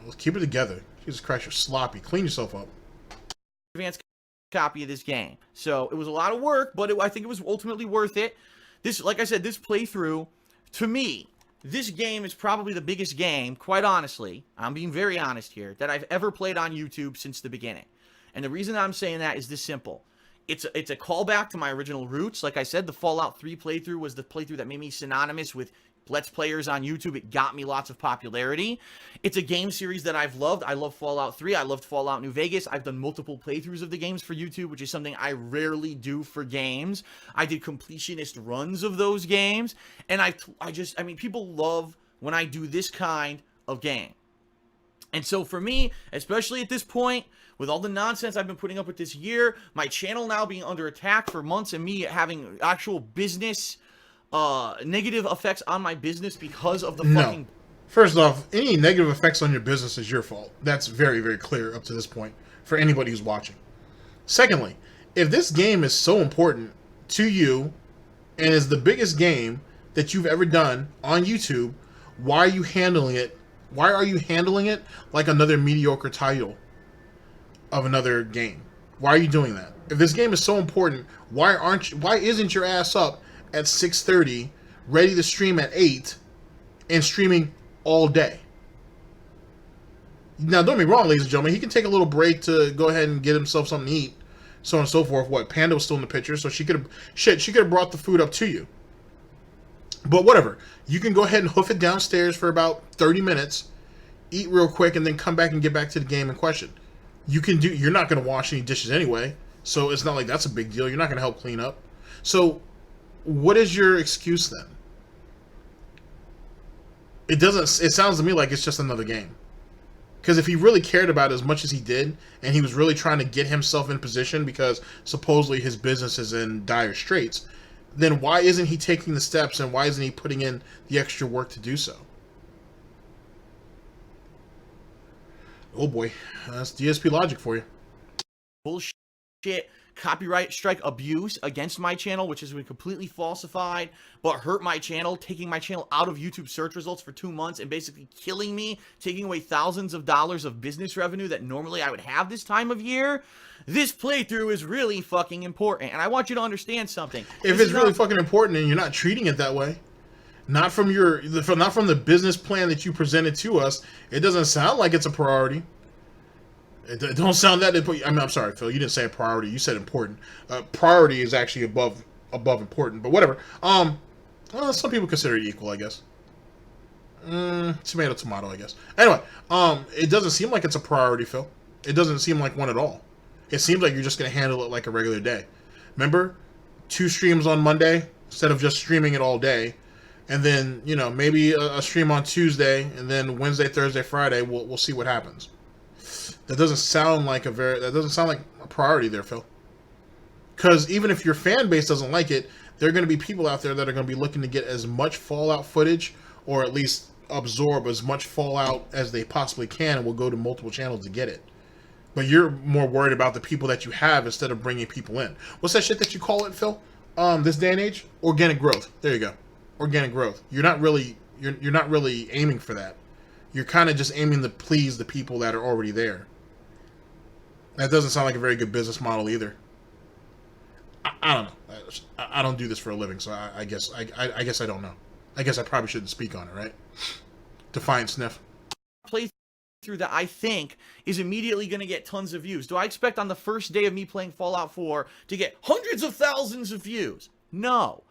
Let's keep it together. Jesus Christ, you're sloppy. Clean yourself up. Advanced copy of this game. So it was a lot of work, but I think it was ultimately worth it. This, like I said, this playthrough, to me, this game is probably the biggest game, quite honestly, I'm being very honest here, that I've ever played on YouTube since the beginning. And the reason I'm saying that is this simple. It's a callback to my original roots. Like I said, the Fallout 3 playthrough was the playthrough that made me synonymous with Let's Players on YouTube. It got me lots of popularity. It's a game series that I've loved. I love Fallout 3. I loved Fallout New Vegas. I've done multiple playthroughs of the games for YouTube, which is something I rarely do for games. I did completionist runs of those games. And I mean, people love when I do this kind of game. And so for me, especially at this point, with all the nonsense I've been putting up with this year, my channel now being under attack for months and me having actual business negative effects on my business because of the fucking... First off, any negative effects on your business is your fault. That's very, very clear up to this point for anybody who's watching. Secondly, if this game is so important to you and is the biggest game that you've ever done on YouTube, why are you handling it? Why are you handling it like another mediocre title of another game? Why are you doing that? If this game is so important, why isn't your ass up at 6:30, ready to stream at 8, and streaming all day? Now, don't be wrong, ladies and gentlemen. He can take a little break to go ahead and get himself something to eat, so on and so forth. What, Panda was still in the picture, so she could have brought the food up to you. But whatever. You can go ahead and hoof it downstairs for about 30 minutes, eat real quick, and then come back and get back to the game in question. You're not going to wash any dishes anyway, so it's not like that's a big deal. You're not going to help clean up. So what is your excuse then? It sounds to me like it's just another game. Because if he really cared about it as much as he did, and he was really trying to get himself in position because supposedly his business is in dire straits, then why isn't he taking the steps and why isn't he putting in the extra work to do so? Oh boy, that's DSP logic for you. Bullshit copyright strike abuse against my channel, which has been completely falsified, but hurt my channel, taking my channel out of YouTube search results for 2 months and basically killing me, taking away thousands of dollars of business revenue that normally I would have this time of year. This playthrough is really fucking important, and I want you to understand something. If it's really fucking important and you're not treating it that way, not from the business plan that you presented to us, it doesn't sound like it's a priority. It don't sound that important. I mean, I'm sorry, Phil. You didn't say a priority. You said important. Priority is actually above important. But whatever. Well, some people consider it equal, I guess. Tomato, tomato, I guess. Anyway, it doesn't seem like it's a priority, Phil. It doesn't seem like one at all. It seems like you're just gonna handle it like a regular day. Remember, 2 streams on Monday instead of just streaming it all day, and then maybe a stream on Tuesday, and then Wednesday, Thursday, Friday. We'll see what happens. That doesn't sound like a priority there, Phil. Because even if your fan base doesn't like it, there are going to be people out there that are going to be looking to get as much Fallout footage, or at least absorb as much Fallout as they possibly can, and will go to multiple channels to get it. But you're more worried about the people that you have instead of bringing people in. What's that shit that you call it, Phil? This day and age? Organic growth. There you go. Organic growth. You're not really aiming for that. You're kind of just aiming to please the people that are already there. That doesn't sound like a very good business model either. I don't know. I don't do this for a living, so I guess I don't know. I guess I probably shouldn't speak on it, right? Defiant sniff. Playthrough that I think is immediately going to get tons of views. Do I expect on the first day of me playing Fallout 4 to get hundreds of thousands of views? No.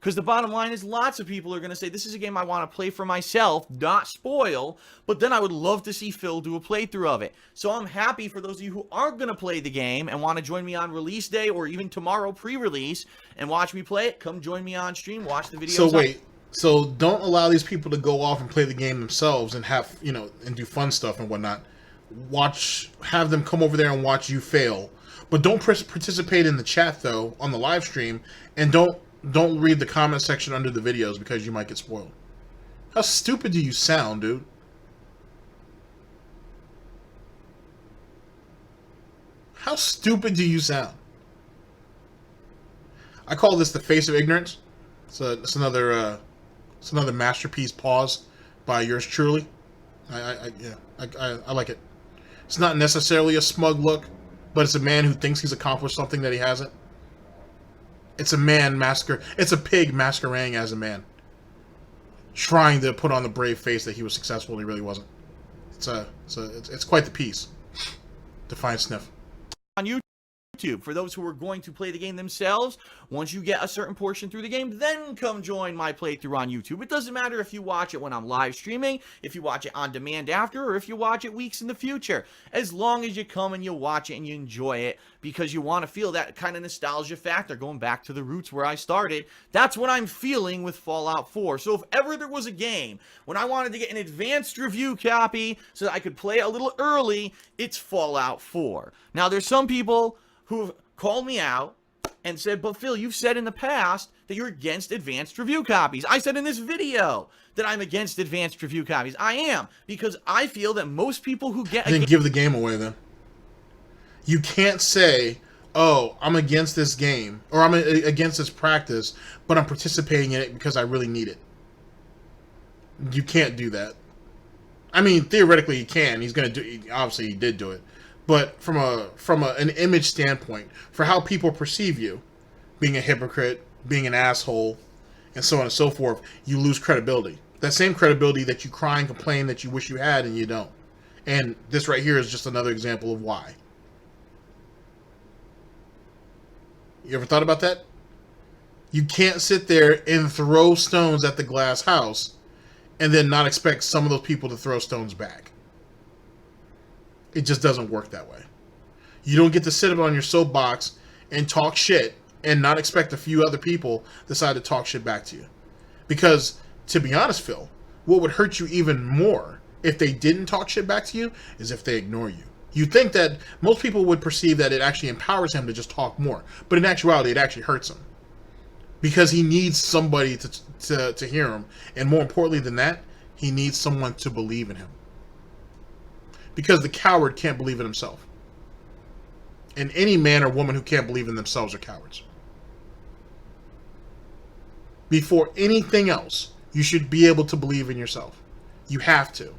Because the bottom line is lots of people are going to say, this is a game I want to play for myself, not spoil, but then I would love to see Phil do a playthrough of it. So I'm happy for those of you who aren't going to play the game and want to join me on release day or even tomorrow pre-release and watch me play it. Come join me on stream, watch the videos. So wait, so don't allow these people to go off and play the game themselves and have, and do fun stuff and whatnot. Have them come over there and watch you fail. But don't participate in the chat, though, on the live stream, and don't read the comment section under the videos because you might get spoiled. How stupid do you sound, dude? How stupid do you sound? I call this the face of ignorance. It's another masterpiece. Pause by yours truly. I like it. It's not necessarily a smug look, but it's a man who thinks he's accomplished something that he hasn't. It's a man It's a pig masquerading as a man, trying to put on the brave face that he was successful and he really wasn't. It's quite the piece. Define sniff. On YouTube. For those who are going to play the game themselves, once you get a certain portion through the game, then come join my playthrough on YouTube. It doesn't matter if you watch it when I'm live streaming, if you watch it on demand after, or if you watch it weeks in the future. As long as you come and you watch it and you enjoy it, because you want to feel that kind of nostalgia factor, going back to the roots where I started, that's what I'm feeling with Fallout 4. So if ever there was a game when I wanted to get an advanced review copy so that I could play it a little early, it's Fallout 4. Now, there's some people who've called me out and said, but Phil, you've said in the past that you're against advanced review copies. I said in this video that I'm against advanced review copies. I am, because I feel that most people who get... Then give the game away, then. You can't say, oh, I'm against this game, or I'm against this practice, but I'm participating in it because I really need it. You can't do that. I mean, theoretically, he can. He's going to do... Obviously, he did do it. But from an image standpoint, for how people perceive you, being a hypocrite, being an asshole, and so on and so forth, you lose credibility. That same credibility that you cry and complain that you wish you had and you don't. And this right here is just another example of why. You ever thought about that? You can't sit there and throw stones at the glass house and then not expect some of those people to throw stones back. It just doesn't work that way. You don't get to sit up on your soapbox and talk shit and not expect a few other people decide to talk shit back to you. Because, to be honest, Phil, what would hurt you even more if they didn't talk shit back to you is if they ignore you. You'd think that most people would perceive that it actually empowers him to just talk more. But in actuality, it actually hurts him. Because he needs somebody to hear him. And more importantly than that, he needs someone to believe in him. Because the coward can't believe in himself. And any man or woman who can't believe in themselves are cowards. Before anything else, you should be able to believe in yourself. You have to.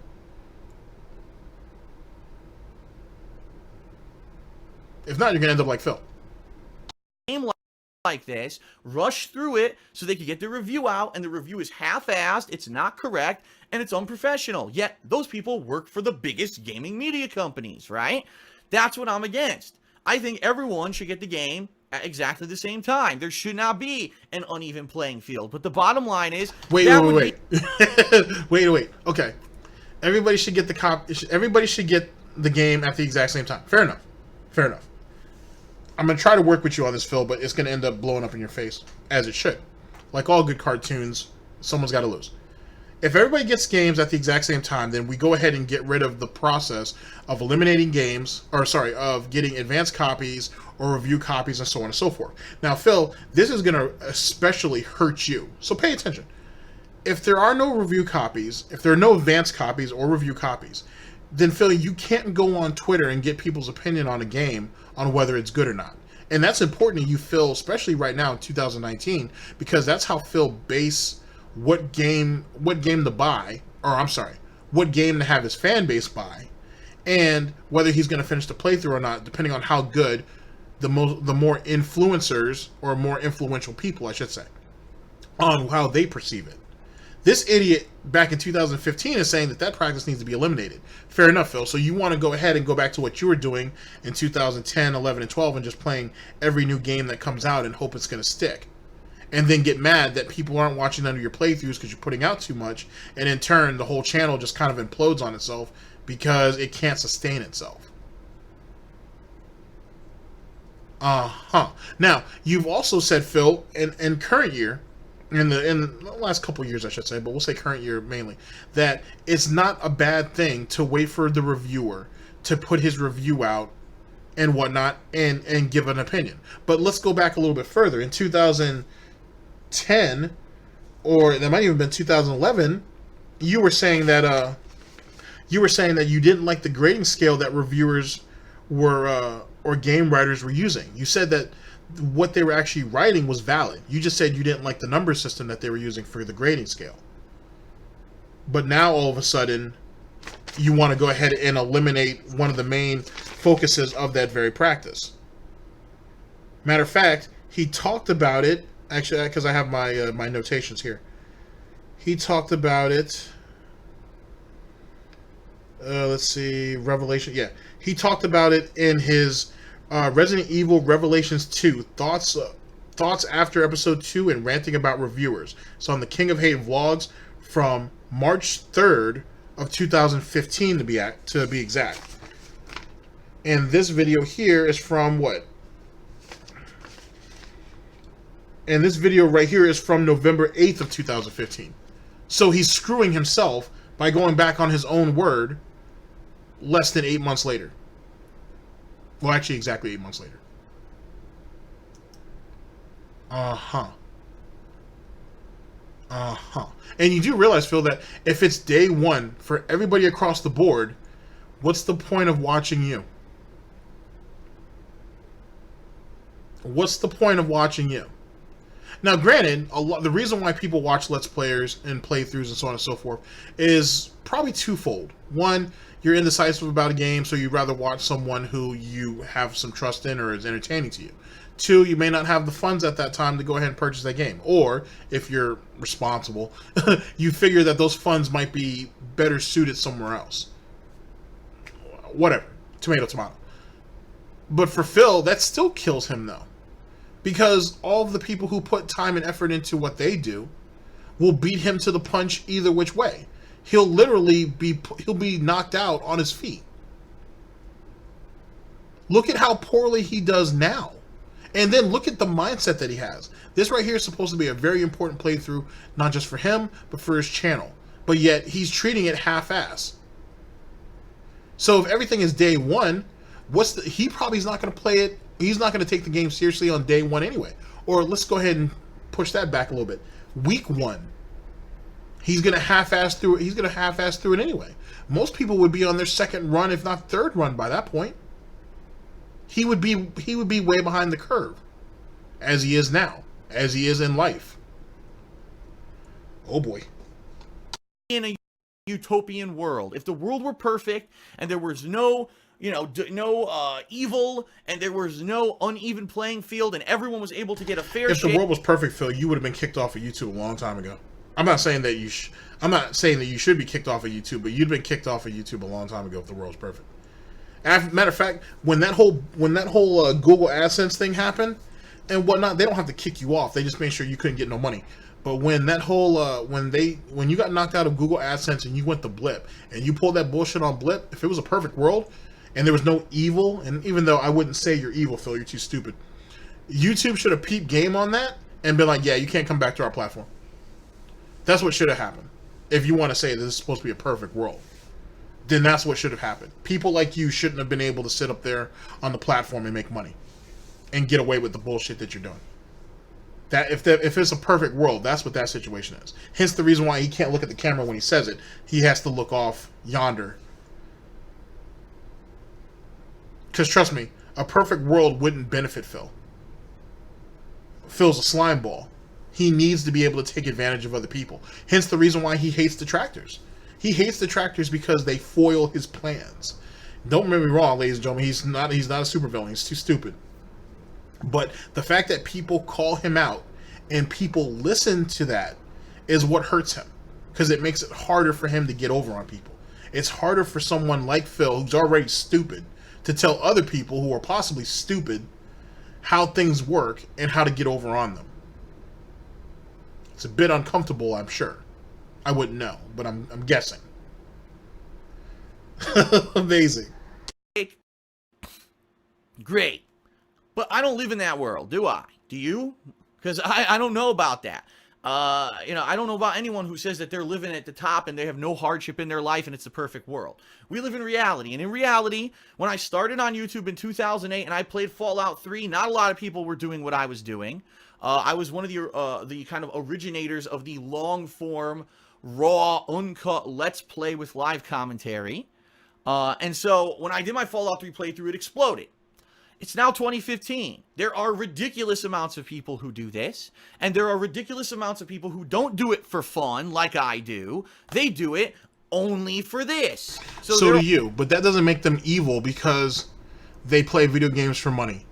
If not, you're going to end up like Phil. Like this, rush through it so they could get the review out, and the review is half-assed, it's not correct, and it's unprofessional. Yet, those people work for the biggest gaming media companies, right? That's what I'm against. I think everyone should get the game at exactly the same time. There should not be an uneven playing field. But the bottom line is... Wait. Wait. Okay. Everybody should get the game at the exact same time. Fair enough. I'm going to try to work with you on this, Phil, but it's going to end up blowing up in your face, as it should. Like all good cartoons, someone's got to lose. If everybody gets games at the exact same time, then we go ahead and get rid of the process of eliminating games, of getting advanced copies or review copies and so on and so forth. Now, Phil, this is going to especially hurt you, so pay attention. If there are no review copies, if there are no advanced copies or review copies, then Phil, you can't go on Twitter and get people's opinion on a game on whether it's good or not. And that's important to you, Phil, especially right now in 2019, because that's how Phil base what game to buy, what game to have his fan base buy, and whether he's going to finish the playthrough or not, depending on how good the more influencers or more influential people, I should say, on how they perceive it. This idiot back in 2015 is saying that practice needs to be eliminated. Fair enough, Phil. So you want to go ahead and go back to what you were doing in 2010, 11, and 12 and just playing every new game that comes out and hope it's going to stick. And then get mad that people aren't watching under your playthroughs because you're putting out too much. And in turn, the whole channel just kind of implodes on itself because it can't sustain itself. Now, you've also said, Phil, in current year, in the last couple of years, I should say, but we'll say current year mainly, that it's not a bad thing to wait for the reviewer to put his review out and whatnot and give an opinion. But let's go back a little bit further. In 2010, or that might even have been 2011, you were saying that you didn't like the grading scale that reviewers were or game writers were using. You said that what they were actually writing was valid. You just said you didn't like the number system that they were using for the grading scale. But now all of a sudden, you want to go ahead and eliminate one of the main focuses of that very practice. Matter of fact, he talked about it, actually, because I have my my notations here. He talked about it. Let's see, Revelation. Yeah, he talked about it in his Resident Evil Revelations 2 thoughts after episode 2 and ranting about reviewers. So on the King of Hate vlogs from March 3rd of 2015 to be exact. And this video here is from what? And this video right here is from November 8th of 2015. So he's screwing himself by going back on his own word less than 8 months later. Well, actually, exactly 8 months later. Uh-huh. Uh-huh. And you do realize, Phil, that if it's day one for everybody across the board, what's the point of watching you? What's the point of watching you? Now, granted, the reason why people watch Let's Players and playthroughs and so on and so forth is probably twofold. One, you're indecisive about a game, so you'd rather watch someone who you have some trust in or is entertaining to you. Two, you may not have the funds at that time to go ahead and purchase that game. Or, if you're responsible, you figure that those funds might be better suited somewhere else. Whatever. Tomato, tomato. But for Phil, that still kills him, though. Because all of the people who put time and effort into what they do will beat him to the punch either which way. He'll literally be knocked out on his feet. Look at how poorly he does now. And then look at the mindset that he has. This right here is supposed to be a very important playthrough, not just for him, but for his channel. But yet, he's treating it half-ass. So if everything is day one, he probably is not going to play it. He's not going to take the game seriously on day one anyway. Or let's go ahead and push that back a little bit. Week one, he's going to half-ass through it. He's going to half-ass through it anyway. Most people would be on their second run, if not third run, by that point. He would be way behind the curve, as he is now, as he is in life. Oh boy. In a utopian world, if the world were perfect and there was no evil, and there was no uneven playing field, and everyone was able to get a fair shake. If the world was perfect, Phil, you would have been kicked off of YouTube a long time ago. I'm not saying that you should be kicked off of YouTube, but you'd been kicked off of YouTube a long time ago if the world was perfect. Matter of fact, when that whole Google AdSense thing happened and whatnot, they don't have to kick you off. They just made sure you couldn't get no money. But when that whole when you got knocked out of Google AdSense and you went to Blip and you pulled that bullshit on Blip, if it was a perfect world and there was no evil, and even though I wouldn't say you're evil, Phil, you're too stupid. YouTube should have peeped game on that and been like, yeah, you can't come back to our platform. That's what should have happened. If you want to say this is supposed to be a perfect world, then that's what should have happened. People like you shouldn't have been able to sit up there on the platform and make money and get away with the bullshit that you're doing. That if it's a perfect world, that's what that situation is. Hence the reason why he can't look at the camera when he says it. He has to look off yonder. Because trust me, a perfect world wouldn't benefit Phil. Phil's a slime ball. He needs to be able to take advantage of other people. Hence the reason why he hates detractors. He hates detractors because they foil his plans. Don't get me wrong, ladies and gentlemen. He's not a supervillain. He's too stupid. But the fact that people call him out and people listen to that is what hurts him. Because it makes it harder for him to get over on people. It's harder for someone like Phil, who's already stupid, to tell other people who are possibly stupid how things work and how to get over on them. It's a bit uncomfortable, I'm sure. I wouldn't know, but I'm guessing. Amazing. Great. But I don't live in that world, do I? Do you? Because I don't know about that. I don't know about anyone who says that they're living at the top and they have no hardship in their life and it's the perfect world. We live in reality. And in reality, when I started on YouTube in 2008 and I played Fallout 3, not a lot of people were doing what I was doing. I was one of the kind of originators of the long-form, raw, uncut Let's Play with live commentary. And so when I did my Fallout 3 playthrough, it exploded. It's now 2015. There are ridiculous amounts of people who do this, and there are ridiculous amounts of people who don't do it for fun like I do. They do it only for this. So do you, but that doesn't make them evil because they play video games for money.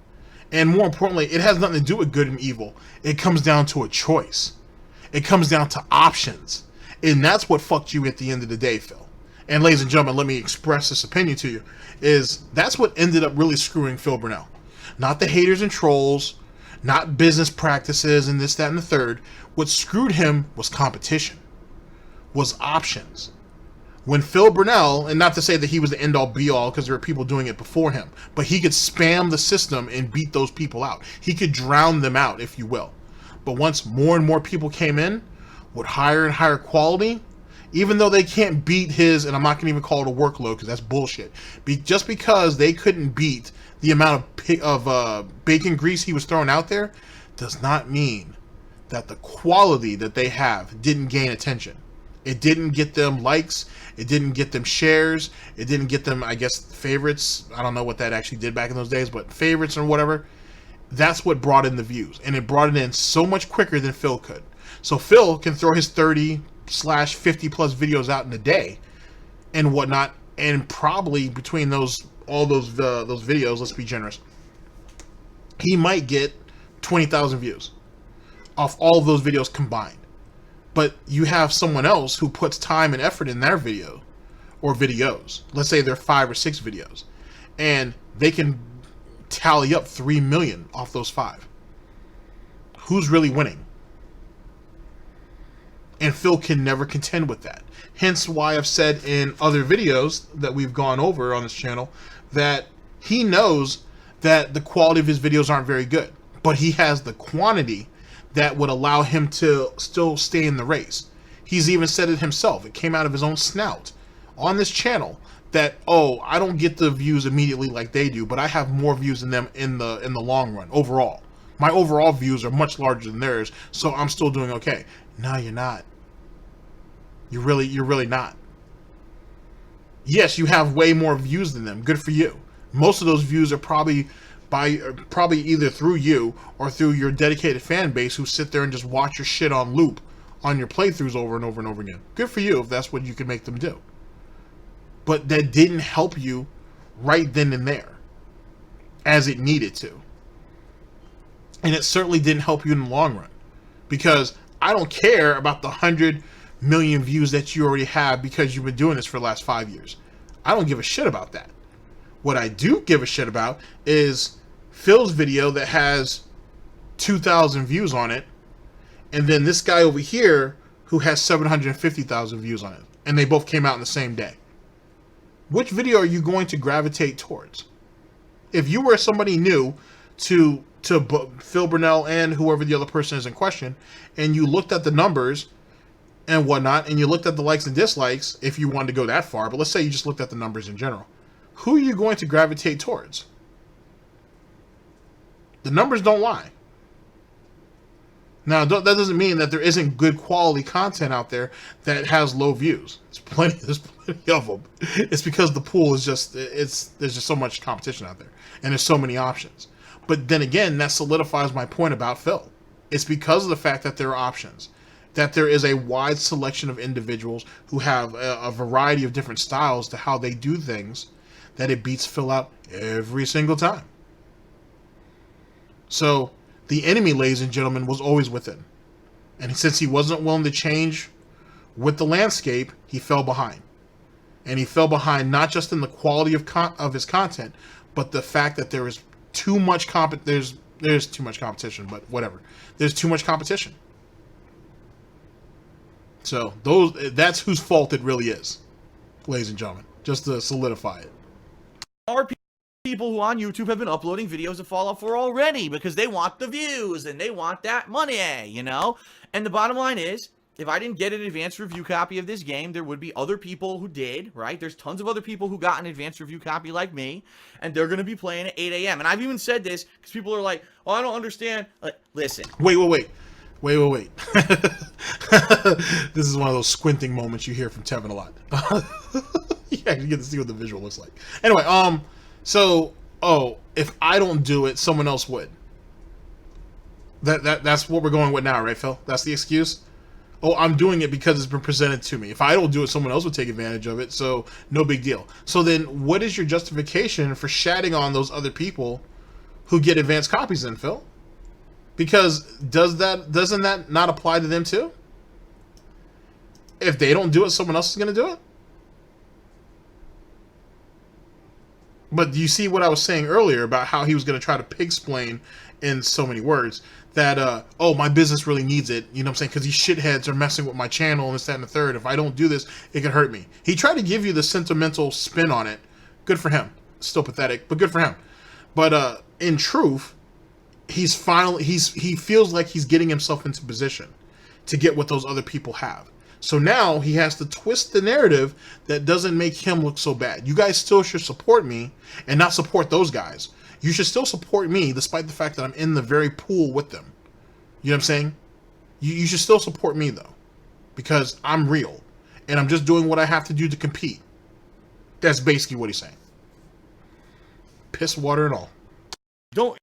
And more importantly, it has nothing to do with good and evil. It comes down to a choice. It comes down to options. And that's what fucked you at the end of the day, Phil. And ladies and gentlemen, let me express this opinion to you, is that's what ended up really screwing Phil Burnell. Not the haters and trolls, not business practices and this, that, and the third. What screwed him was competition, was options. When Phil Burnell, and not to say that he was the end-all be-all because there were people doing it before him, but he could spam the system and beat those people out. He could drown them out, if you will. But once more and more people came in with higher and higher quality, even though they can't beat his, and I'm not going to even call it a workload because that's bullshit, just because they couldn't beat the amount of bacon grease he was throwing out there, does not mean that the quality that they have didn't gain attention. It didn't get them likes. It didn't get them shares. It didn't get them, I guess, favorites. I don't know what that actually did back in those days, but favorites or whatever. That's what brought in the views. And it brought it in so much quicker than Phil could. So Phil can throw his 30/50 plus videos out in a day and whatnot. And probably between all those videos, let's be generous, he might get 20,000 views off all of those videos combined. But you have someone else who puts time and effort in their video or videos. Let's say they're 5 or 6 videos, and they can tally up 3 million off those 5. Who's really winning? And Phil can never contend with that. Hence why I've said in other videos that we've gone over on this channel that he knows that the quality of his videos aren't very good, but he has the quantity that would allow him to still stay in the race. He's even said it himself. It came out of his own snout on this channel that, oh, I don't get the views immediately like they do, but I have more views than them in the long run overall. My overall views are much larger than theirs, so I'm still doing okay. No, you're not. You're really not. Yes, you have way more views than them. Good for you. Most of those views are probably either through you or through your dedicated fan base who sit there and just watch your shit on loop on your playthroughs over and over and over again. Good for you if that's what you can make them do. But that didn't help you right then and there as it needed to. And it certainly didn't help you in the long run, because I don't care about the 100 million views that you already have because you've been doing this for the last 5 years. I don't give a shit about that. What I do give a shit about is Phil's video that has 2,000 views on it, and then this guy over here who has 750,000 views on it, and they both came out in the same day. Which video are you going to gravitate towards? If you were somebody new to Phil Burnell and whoever the other person is in question, and you looked at the numbers and whatnot, and you looked at the likes and dislikes, if you wanted to go that far, but let's say you just looked at the numbers in general, who are you going to gravitate towards? The numbers don't lie. Now, that doesn't mean that there isn't good quality content out there that has low views. There's plenty of them. It's because the pool is there's just so much competition out there, and there's so many options. But then again, that solidifies my point about Phil. It's because of the fact that there are options, that there is a wide selection of individuals who have a variety of different styles to how they do things, that it beats Phil out every single time. So the enemy, ladies and gentlemen, was always within. And since he wasn't willing to change with the landscape, he fell behind. And he fell behind not just in the quality of his content, but the fact that there is too much there's too much competition, but whatever. There's too much competition. So that's whose fault it really is, ladies and gentlemen, just to solidify it. Are people who on YouTube have been uploading videos of Fallout 4 already because they want the views and they want that money, you know? And the bottom line is, if I didn't get an advanced review copy of this game, there would be other people who did, right? There's tons of other people who got an advanced review copy like me, and they're going to be playing at 8 a.m. And I've even said this because people are like, oh, I don't understand. Like, listen. Wait. This is one of those squinting moments you hear from Tevin a lot. Yeah, you get to see what the visual looks like. Anyway, so oh, if I don't do it, someone else would. That's what we're going with now, right, Phil? That's the excuse? Oh, I'm doing it because it's been presented to me. If I don't do it, someone else would take advantage of it, so no big deal. So then what is your justification for shatting on those other people who get advanced copies then, Phil? Because doesn't that not apply to them too? If they don't do it, someone else is going to do it? But do you see what I was saying earlier about how he was going to try to pig-splain in so many words that, oh, my business really needs it, you know what I'm saying, because these shitheads are messing with my channel and this, that, and the third. If I don't do this, it could hurt me. He tried to give you the sentimental spin on it. Good for him. Still pathetic, but good for him. But in truth, he feels like he's getting himself into position to get what those other people have. So now he has to twist the narrative that doesn't make him look so bad. You guys still should support me and not support those guys. You should still support me despite the fact that I'm in the very pool with them. You know what I'm saying? You should still support me though, because I'm real and I'm just doing what I have to do to compete. That's basically what he's saying. Piss water and all. Don't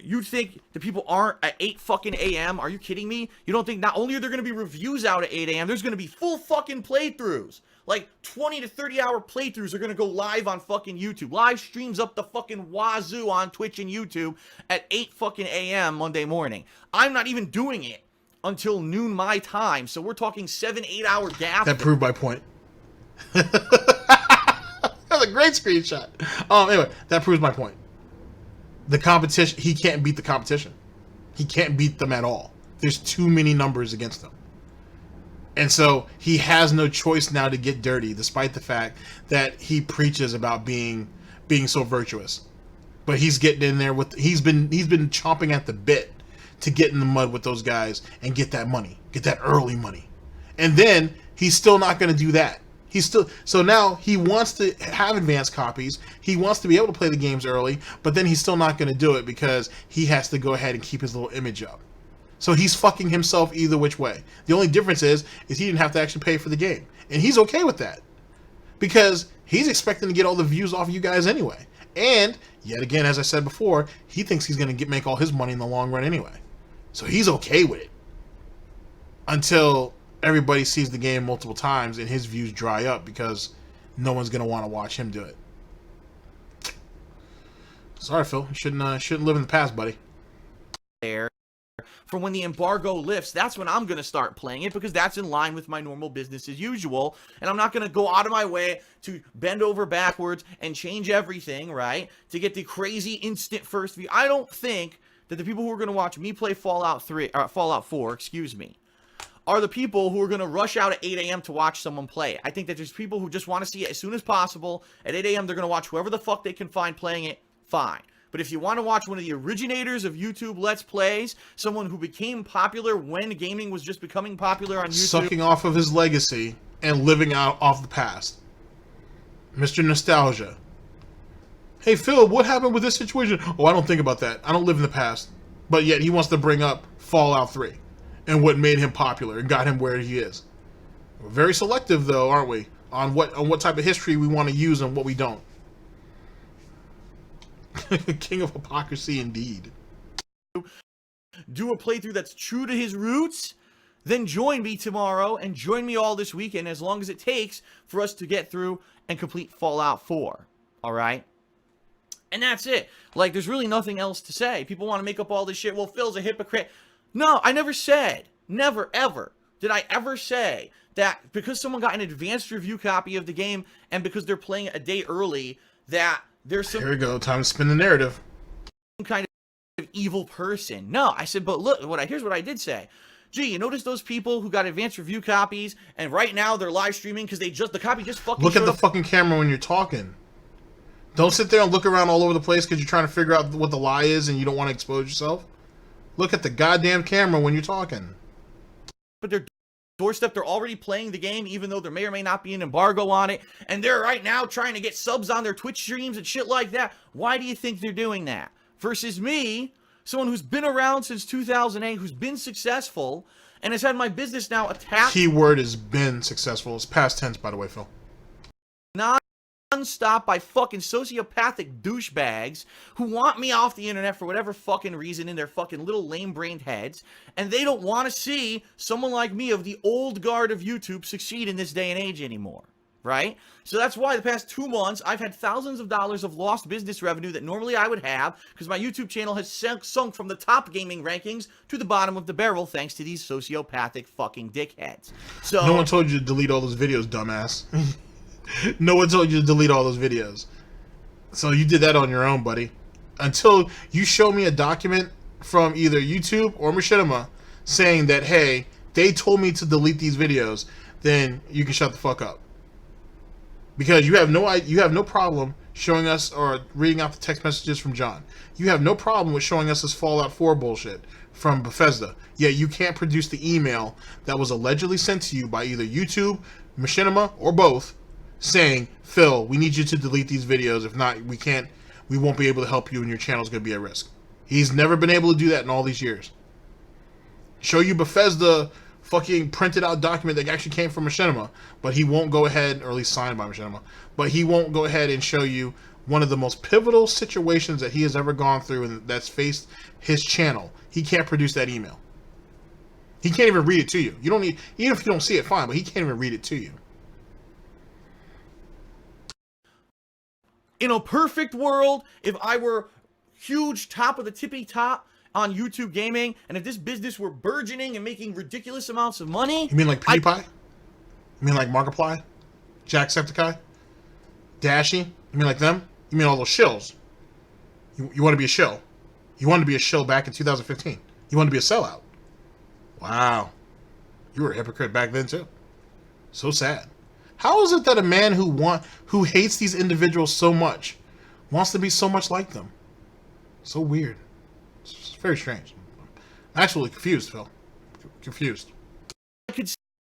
you think the people aren't at 8 fucking a.m.? Are you kidding me? You don't think not only are there going to be reviews out at 8 a.m., there's going to be full fucking playthroughs. Like 20 to 30 hour playthroughs are going to go live on fucking YouTube. Live streams up the fucking wazoo on Twitch and YouTube at 8 fucking a.m. Monday morning. I'm not even doing it until noon my time. So we're talking 7-8 hour gap. That proved my point. That's a great screenshot. Anyway, that proves my point. The competition, he can't beat the competition. He can't beat them at all. There's too many numbers against him. And so he has no choice now to get dirty, despite the fact that he preaches about being so virtuous. But he's getting in there with he's been chomping at the bit to get in the mud with those guys and get that money, get that early money. And then he's still not going to do that. So now he wants to have advanced copies. He wants to be able to play the games early, but then he's still not going to do it because he has to go ahead and keep his little image up. So he's fucking himself either which way. The only difference is he didn't have to actually pay for the game. And he's okay with that. Because he's expecting to get all the views off of you guys anyway. And, yet again, as I said before, he thinks he's going to make all his money in the long run anyway. So he's okay with it. Until everybody sees the game multiple times and his views dry up because no one's going to want to watch him do it. Sorry, Phil. You shouldn't live in the past, buddy. There. For when the embargo lifts, that's when I'm going to start playing it because that's in line with my normal business as usual. And I'm not going to go out of my way to bend over backwards and change everything, right? To get the crazy instant first view. I don't think that the people who are going to watch me play Fallout 4, excuse me, are the people who are going to rush out at 8 a.m. to watch someone play it. I think that there's people who just want to see it as soon as possible. At 8 a.m., they're going to watch whoever the fuck they can find playing it, fine. But if you want to watch one of the originators of YouTube Let's Plays, someone who became popular when gaming was just becoming popular on YouTube. Sucking off of his legacy and living out off the past. Mr. Nostalgia. Hey, Phil, what happened with this situation? Oh, I don't think about that. I don't live in the past. But yet he wants to bring up Fallout 3 and what made him popular and got him where he is. We're very selective, though, aren't we? On what type of history we want to use and what we don't. King of hypocrisy, indeed. Do a playthrough that's true to his roots, then join me tomorrow and join me all this weekend as long as it takes for us to get through and complete Fallout 4. All right? And that's it. Like, there's really nothing else to say. People want to make up all this shit. Well, Phil's a hypocrite. No, I never said, never, ever, did I ever say that because someone got an advanced review copy of the game and because they're playing it a day early, that there's some... Here we go. Time to spin the narrative. ...kind of evil person. No, I said, but look, here's what I did say. Gee, you notice those people who got advanced review copies and right now they're live streaming because the copy just fucking... Look at the fucking camera when you're talking. Don't sit there and look around all over the place because you're trying to figure out what the lie is and you don't want to expose yourself. Look at the goddamn camera when you're talking. But they're doorstep, they're already playing the game even though there may or may not be an embargo on it. And they're right now trying to get subs on their Twitch streams and shit like that. Why do you think they're doing that? Versus me, someone who's been around since 2008, who's been successful, and has had my business now attacked. Keyword is been successful. It's past tense, by the way, Phil. Non nonstop by fucking sociopathic douchebags who want me off the internet for whatever fucking reason in their fucking little lame-brained heads, and they don't want to see someone like me of the old guard of YouTube succeed in this day and age anymore. Right? So that's why the past 2 months, I've had thousands of dollars of lost business revenue that normally I would have, because my YouTube channel has sunk from the top gaming rankings to the bottom of the barrel thanks to these sociopathic fucking dickheads. So no one told you to delete all those videos, dumbass. No one told you to delete all those videos. So you did that on your own, buddy. Until you show me a document from either YouTube or Machinima saying that, hey, they told me to delete these videos, then you can shut the fuck up. Because you have no problem showing us or reading out the text messages from John. You have no problem with showing us this Fallout 4 bullshit from Bethesda. Yet you can't produce the email that was allegedly sent to you by either YouTube, Machinima, or both, saying, Phil, we need you to delete these videos. If not, we won't be able to help you and your channel's going to be at risk. He's never been able to do that in all these years. Show you Bethesda fucking printed out document that actually came from Machinima, but he won't go ahead, or at least signed by Machinima, but he won't go ahead and show you one of the most pivotal situations that he has ever gone through and that's faced his channel. He can't produce that email. He can't even read it to you. You don't need, even if you don't see it, fine, but he can't even read it to you. In a perfect world, if I were huge, top of the tippy top on YouTube gaming, and if this business were burgeoning and making ridiculous amounts of money... You mean like PewDiePie? You mean like Markiplier? Jacksepticeye? Dashy? You mean like them? You mean all those shills? You want to be a shill? You wanted to be a shill back in 2015. You wanted to be a sellout. Wow. You were a hypocrite back then too. So sad. How is it that a man who hates these individuals so much wants to be so much like them? So weird. It's very strange. I'm actually confused, Phil. Confused. I could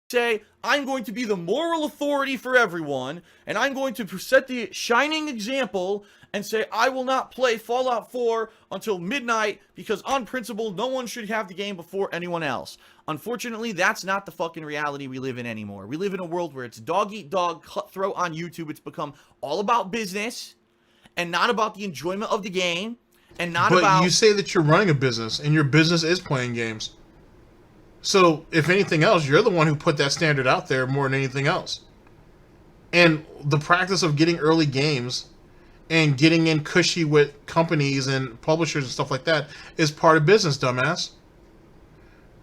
say, I'm going to be the moral authority for everyone, and I'm going to set the shining example and say, I will not play Fallout 4 until midnight because on principle, no one should have the game before anyone else. Unfortunately, that's not the fucking reality we live in anymore. We live in a world where it's dog eat dog, cutthroat on YouTube. It's become all about business and not about the enjoyment of the game. And not but about... you say that you're running a business, and your business is playing games. So, if anything else, you're the one who put that standard out there more than anything else. And the practice of getting early games and getting in cushy with companies and publishers and stuff like that is part of business, dumbass.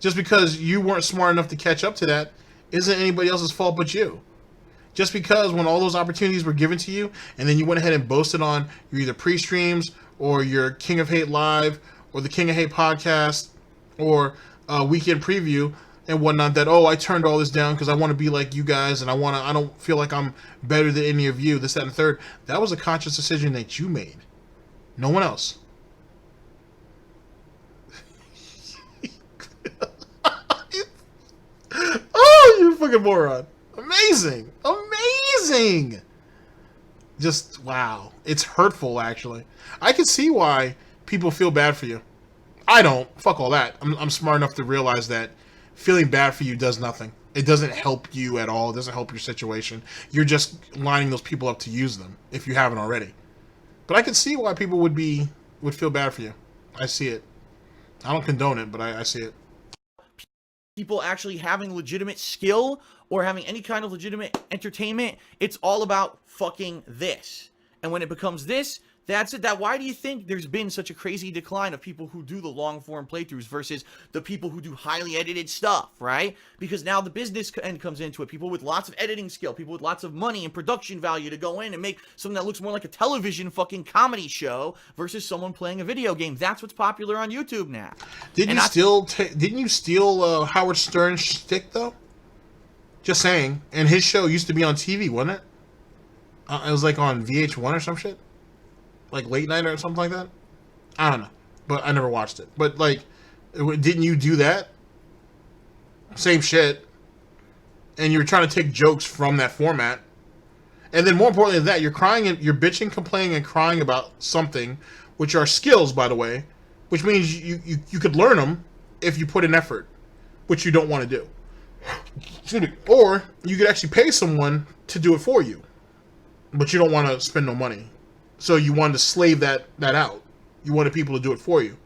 Just because you weren't smart enough to catch up to that isn't anybody else's fault but you. Just because when all those opportunities were given to you, and then you went ahead and boasted on your either pre-streams or your King of Hate Live or the King of Hate podcast or weekend preview and whatnot, that, oh, I turned all this down because I want to be like you guys and I don't feel like I'm better than any of you, this, that, and the third. That was a conscious decision that you made. No one else. Oh, you fucking moron. Amazing. Amazing. Just, wow. It's hurtful, actually. I can see why people feel bad for you. I don't. Fuck all that. I'm smart enough to realize that feeling bad for you does nothing. It doesn't help you at all. It doesn't help your situation. You're just lining those people up to use them, if you haven't already. But I can see why people would feel bad for you. I see it. I don't condone it, but I see it. People actually having legitimate skill or having any kind of legitimate entertainment, it's all about fucking this. And when it becomes this, that's it. Why do you think there's been such a crazy decline of people who do the long form playthroughs versus the people who do highly edited stuff, right? Because now the business end comes into it. People with lots of editing skill, people with lots of money and production value to go in and make something that looks more like a television fucking comedy show versus someone playing a video game. That's what's popular on YouTube now. Didn't you steal Howard Stern's shtick though? Just saying. And his show used to be on TV, wasn't it? It was like on VH1 or some shit. Like late night or something like that? I don't know. But I never watched it. But like, didn't you do that? Same shit. And you're trying to take jokes from that format. And then more importantly than that, you're you're bitching, complaining, and crying about something, which are skills, by the way, which means you could learn them if you put in effort, which you don't want to do. Or you could actually pay someone to do it for you. but you don't want to spend no money. So you wanted to slave that out. You wanted people to do it for you.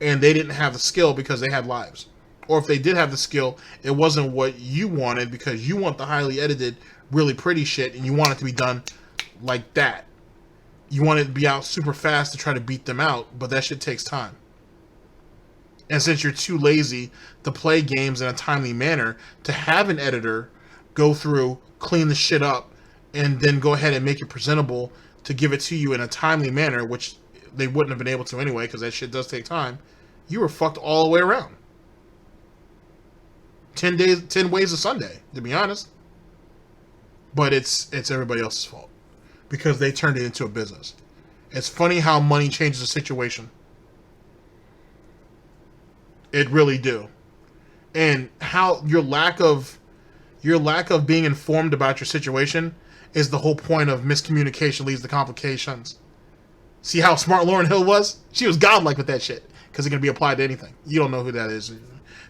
And they didn't have the skill because they had lives. Or if they did have the skill, it wasn't what you wanted because you want the highly edited, really pretty shit, and you want it to be done like that. You want it to be out super fast to try to beat them out, but that shit takes time. And since you're too lazy to play games in a timely manner, to have an editor go through, clean the shit up, and then go ahead and make it presentable to give it to you in a timely manner, which they wouldn't have been able to anyway, because that shit does take time, you were fucked all the way around. 10 ways of Sunday, to be honest. But it's everybody else's fault. Because they turned it into a business. It's funny how money changes a situation. It really do. And how your lack of being informed about your situation is the whole point of miscommunication leads to complications. See how smart Lauryn Hill was? She was godlike with that shit. Because it can be applied to anything. You don't know who that is.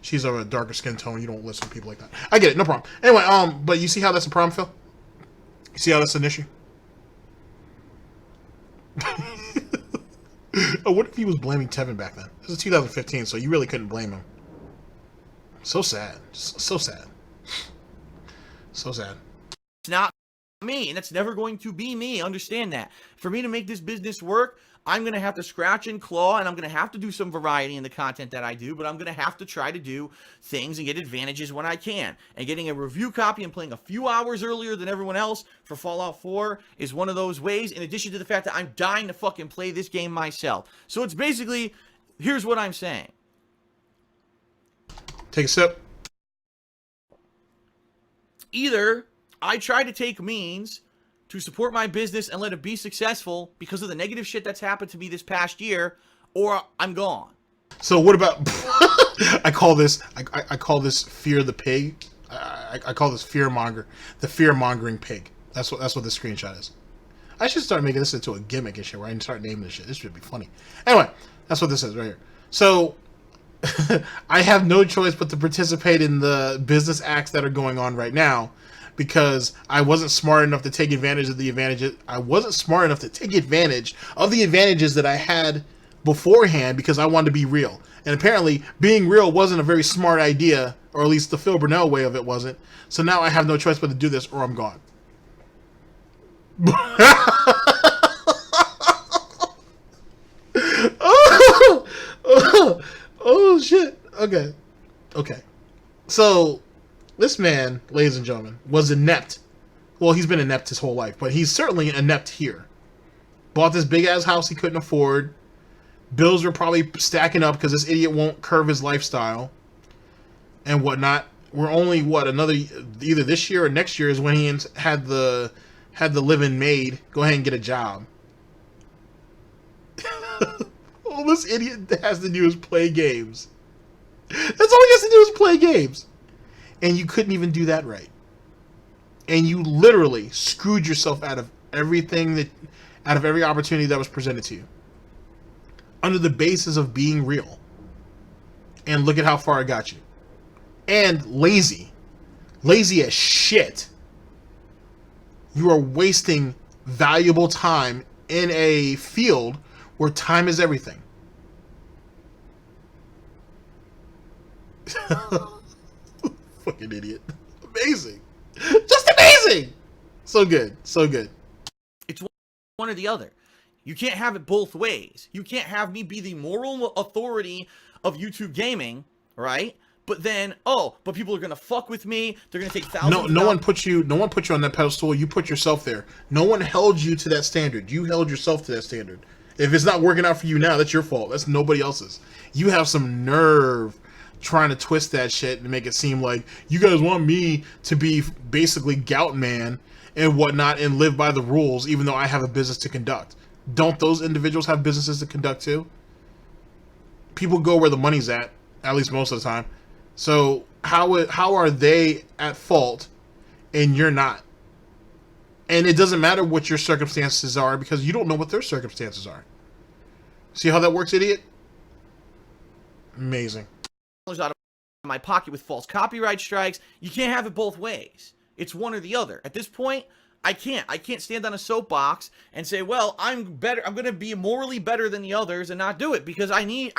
She's of a darker skin tone. You don't listen to people like that. I get it. No problem. Anyway, but you see how that's a problem, Phil? You see how that's an issue? Oh, what if he was blaming Tevin back then? This is 2015, so you really couldn't blame him. So sad. So sad. So sad. It's not me, and that's never going to be me. Understand that. For me to make this business work, I'm going to have to scratch and claw, and I'm going to have to do some variety in the content that I do, but I'm going to have to try to do things and get advantages when I can. And getting a review copy and playing a few hours earlier than everyone else for Fallout 4 is one of those ways, in addition to the fact that I'm dying to fucking play this game myself. So it's basically, here's what I'm saying. Take a sip. Either I try to take means to support my business and let it be successful because of the negative shit that's happened to me this past year, or I'm gone. So what about I call this fear the pig. I call this fearmonger, the fear-mongering pig. That's what this screenshot is. I should start making this into a gimmick and shit where I can start naming this shit. This should be funny. Anyway, that's what this is right here. So I have no choice but to participate in the business acts that are going on right now. Because I wasn't smart enough to take advantage of the advantages. I wasn't smart enough to take advantage of the advantages that I had beforehand because I wanted to be real. And apparently, being real wasn't a very smart idea, or at least the Phil Burnell way of it wasn't. So now I have no choice but to do this, or I'm gone. Oh shit. Okay. So this man, ladies and gentlemen, was inept. Well, he's been inept his whole life, but he's certainly inept here. Bought this big-ass house he couldn't afford. Bills were probably stacking up because this idiot won't curb his lifestyle and whatnot. We're only, another, either this year or next year is when he had the living made. Go ahead and get a job. All this idiot has to do is play games. That's all he has to do is play games. And you couldn't even do that right. And you literally screwed yourself out of every opportunity that was presented to you. Under the basis of being real. And look at how far it got you. And lazy. Lazy as shit. You are wasting valuable time in a field where time is everything. Fucking idiot. Amazing. Just amazing. So good. So good. It's one or the other. You can't have it both ways. You can't have me be the moral authority of YouTube gaming, right? But then, but people are gonna fuck with me. They're gonna take thousands. No one put you on that pedestal. You put yourself there. No one held you to that standard. You held yourself to that standard. If it's not working out for you now, that's your fault. That's nobody else's. You have some nerve trying to twist that shit and make it seem like you guys want me to be basically gout man and whatnot and live by the rules, even though I have a business to conduct. Don't those individuals have businesses to conduct too? People go where the money's at least most of the time. So how are they at fault and you're not? And it doesn't matter what your circumstances are because you don't know what their circumstances are. See how that works, idiot? Amazing. Out of my pocket with false copyright strikes. You can't have it both ways. It's one or the other. At this point, I can't stand on a soapbox and say, well, I'm better. I'm going to be morally better than the others and not do it, because I need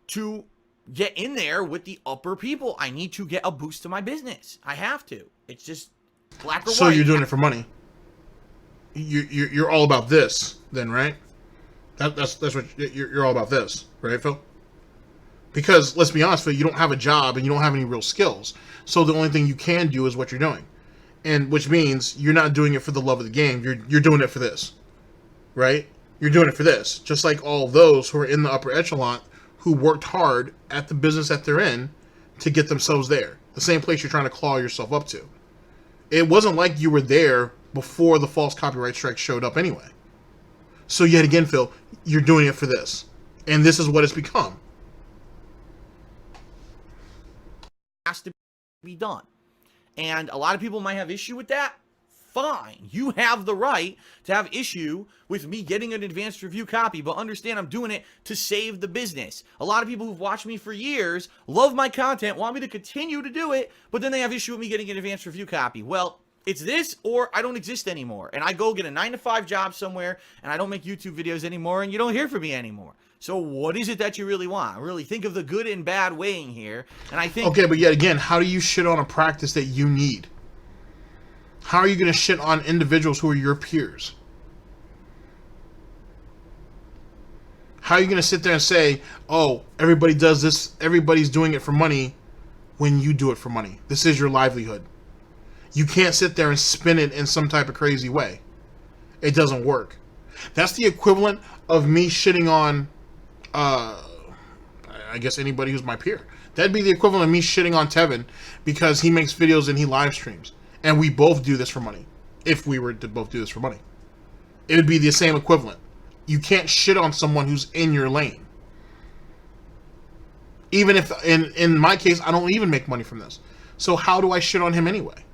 to get in there with the upper people. I need to get a boost to my business. I have to. It's just black or white. So you're doing it for money. You're all about this then, right? That's what you're all about this, right, Phil? Because let's be honest, Phil, you don't have a job and you don't have any real skills. So the only thing you can do is what you're doing. And which means you're not doing it for the love of the game. You're doing it for this, right? You're doing it for this. Just like all those who are in the upper echelon who worked hard at the business that they're in to get themselves there. The same place you're trying to claw yourself up to. It wasn't like you were there before the false copyright strike showed up anyway. So yet again, Phil, you're doing it for this. And this is what it's become. Has to be done. And a lot of people might have issue with that. Fine. You have the right to have issue with me getting an advanced review copy, but understand I'm doing it to save the business. A lot of people who've watched me for years, love my content, want me to continue to do it, but then they have issue with me getting an advanced review copy. Well, it's this or I don't exist anymore. And I go get a 9-to-5 job somewhere and I don't make YouTube videos anymore and you don't hear from me anymore. So what is it that you really want? Really think of the good and bad weighing here. And I think... Okay, but yet again, how do you shit on a practice that you need? How are you going to shit on individuals who are your peers? How are you going to sit there and say, oh, everybody does this, everybody's doing it for money, when you do it for money? This is your livelihood. You can't sit there and spin it in some type of crazy way. It doesn't work. That's the equivalent of me shitting on, I guess, anybody who's my peer. That'd be the equivalent of me shitting on Tevin because he makes videos and he live streams. And we both do this for money. If we were to both do this for money. It would be the same equivalent. You can't shit on someone who's in your lane. Even if, in my case, I don't even make money from this. So how do I shit on him anyway?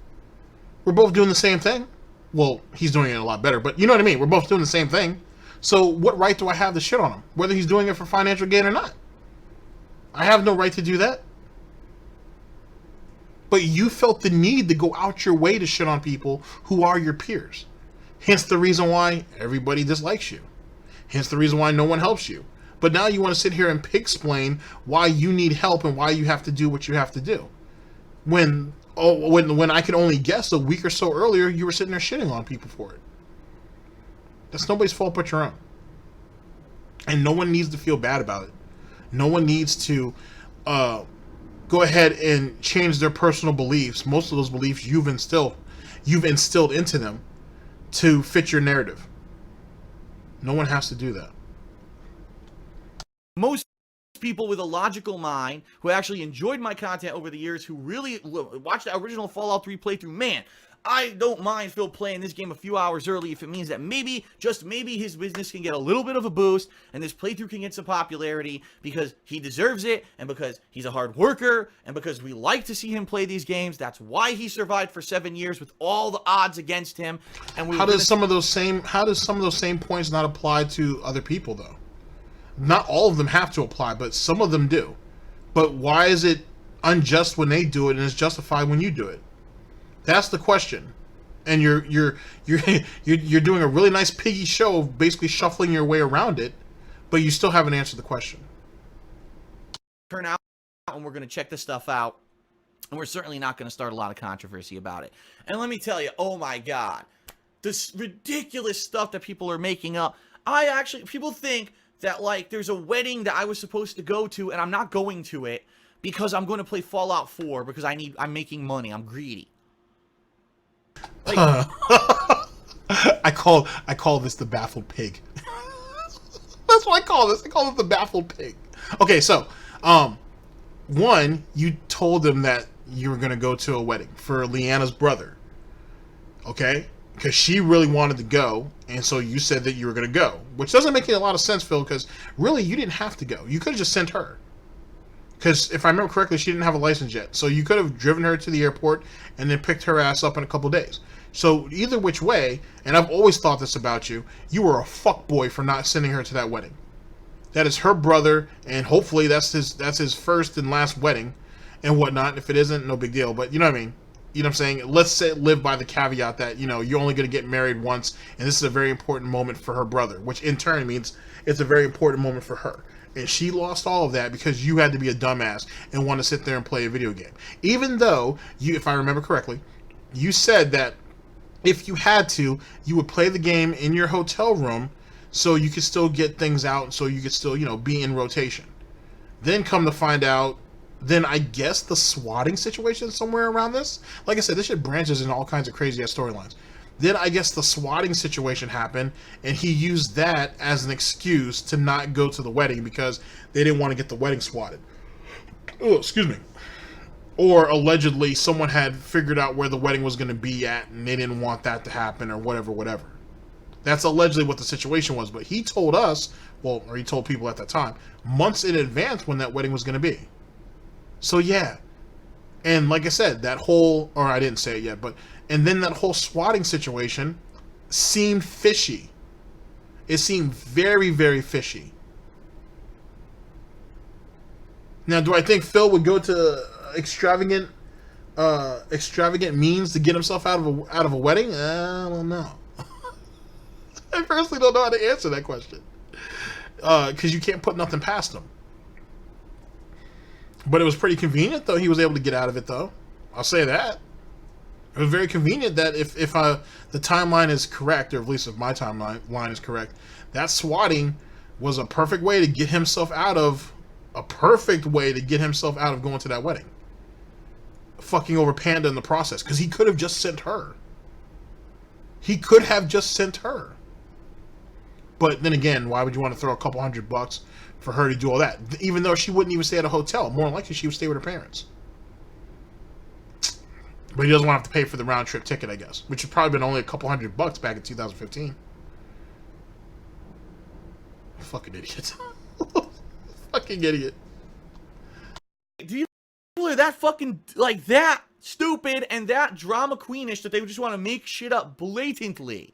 We're both doing the same thing. Well, he's doing it a lot better, but you know what I mean. We're both doing the same thing. So what right do I have to shit on him? Whether he's doing it for financial gain or not. I have no right to do that. But you felt the need to go out your way to shit on people who are your peers. Hence the reason why everybody dislikes you. Hence the reason why no one helps you. But now you want to sit here and explain why you need help and why you have to do what you have to do. When I could only guess a week or so earlier, you were sitting there shitting on people for it. That's nobody's fault but your own. And no one needs to feel bad about it. No one needs to go ahead and change their personal beliefs. Most of those beliefs you've instilled into them to fit your narrative. No one has to do that. Most people with a logical mind who actually enjoyed my content over the years, who really watched the original Fallout 3 playthrough, man, I don't mind Phil playing this game a few hours early if it means that maybe, just maybe, his business can get a little bit of a boost and this playthrough can get some popularity because he deserves it and because he's a hard worker and because we like to see him play these games. That's why he survived for 7 years with all the odds against him. And how does some of those same points not apply to other people though? Not all of them have to apply, but some of them do. But why is it unjust when they do it and it's justified when you do it? That's the question. And you're doing a really nice piggy show of basically shuffling your way around it, but you still haven't answered the question. Turn out, and we're going to check this stuff out, and we're certainly not going to start a lot of controversy about it. And let me tell you, oh my God, this ridiculous stuff that people are making up. People think that, like, there's a wedding that I was supposed to go to and I'm not going to it because I'm going to play Fallout 4 because I'm making money. I'm greedy. Like, I call this the baffled pig. That's what I call this. I call it the baffled pig. Okay, so one, you told them that you were going to go to a wedding for Leanna's brother. Okay? Because she really wanted to go, and so you said that you were going to go. Which doesn't make a lot of sense, Phil, because really you didn't have to go. You could have just sent her. Because if I remember correctly, she didn't have a license yet. So you could have driven her to the airport and then picked her ass up in a couple days. So either which way, and I've always thought this about you, you were a fuckboy for not sending her to that wedding. That is her brother, and hopefully that's his first and last wedding and whatnot. If it isn't, no big deal. But you know what I mean? You know what I'm saying? Let's say live by the caveat that, you know, you're only going to get married once, and this is a very important moment for her brother, which in turn means it's a very important moment for her. And she lost all of that because you had to be a dumbass and want to sit there and play a video game. Even though, you, if I remember correctly, you said that if you had to, you would play the game in your hotel room so you could still get things out, so you could still, you know, be in rotation. Then come to find out, then I guess the swatting situation somewhere around this. Like I said, this shit branches in all kinds of crazy ass storylines. Then I guess the swatting situation happened, and he used that as an excuse to not go to the wedding because they didn't want to get the wedding swatted. Oh, excuse me. Or allegedly someone had figured out where the wedding was going to be at, and they didn't want that to happen, or whatever. That's allegedly what the situation was, but he told us, well, or he told people at that time, months in advance when that wedding was going to be. So yeah, and like I said, that whole, or I didn't say it yet, but, and then that whole swatting situation seemed fishy. It seemed very, very fishy. Now, do I think Phil would go to extravagant means to get himself out of a wedding? I don't know. I personally don't know how to answer that question, because you can't put nothing past him. But it was pretty convenient, though. He was able to get out of it, though. I'll say that. It was very convenient that if the timeline is correct, or at least if my timeline is correct, that swatting was a perfect way to get himself out of going to that wedding. Fucking over Panda in the process, because he could have just sent her. But then again, why would you want to throw a couple $100 for her to do all that? Even though she wouldn't even stay at a hotel. More than likely, she would stay with her parents. But he doesn't want to have to pay for the round trip ticket, I guess. Which would probably been only a couple $100 back in 2015. Fucking idiot. Fucking idiot. People are that fucking, like, that stupid and that drama queenish that they just want to make shit up blatantly.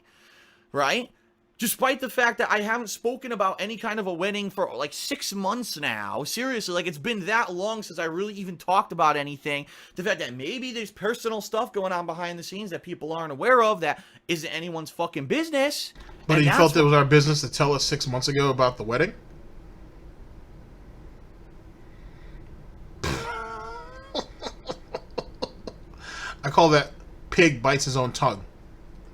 Right? Despite the fact that I haven't spoken about any kind of a wedding for like 6 months now. Seriously, like, it's been that long since I really even talked about anything. The fact that maybe there's personal stuff going on behind the scenes that people aren't aware of that isn't anyone's fucking business. But you felt it was our business to tell us 6 months ago about the wedding? I call that pig bites his own tongue.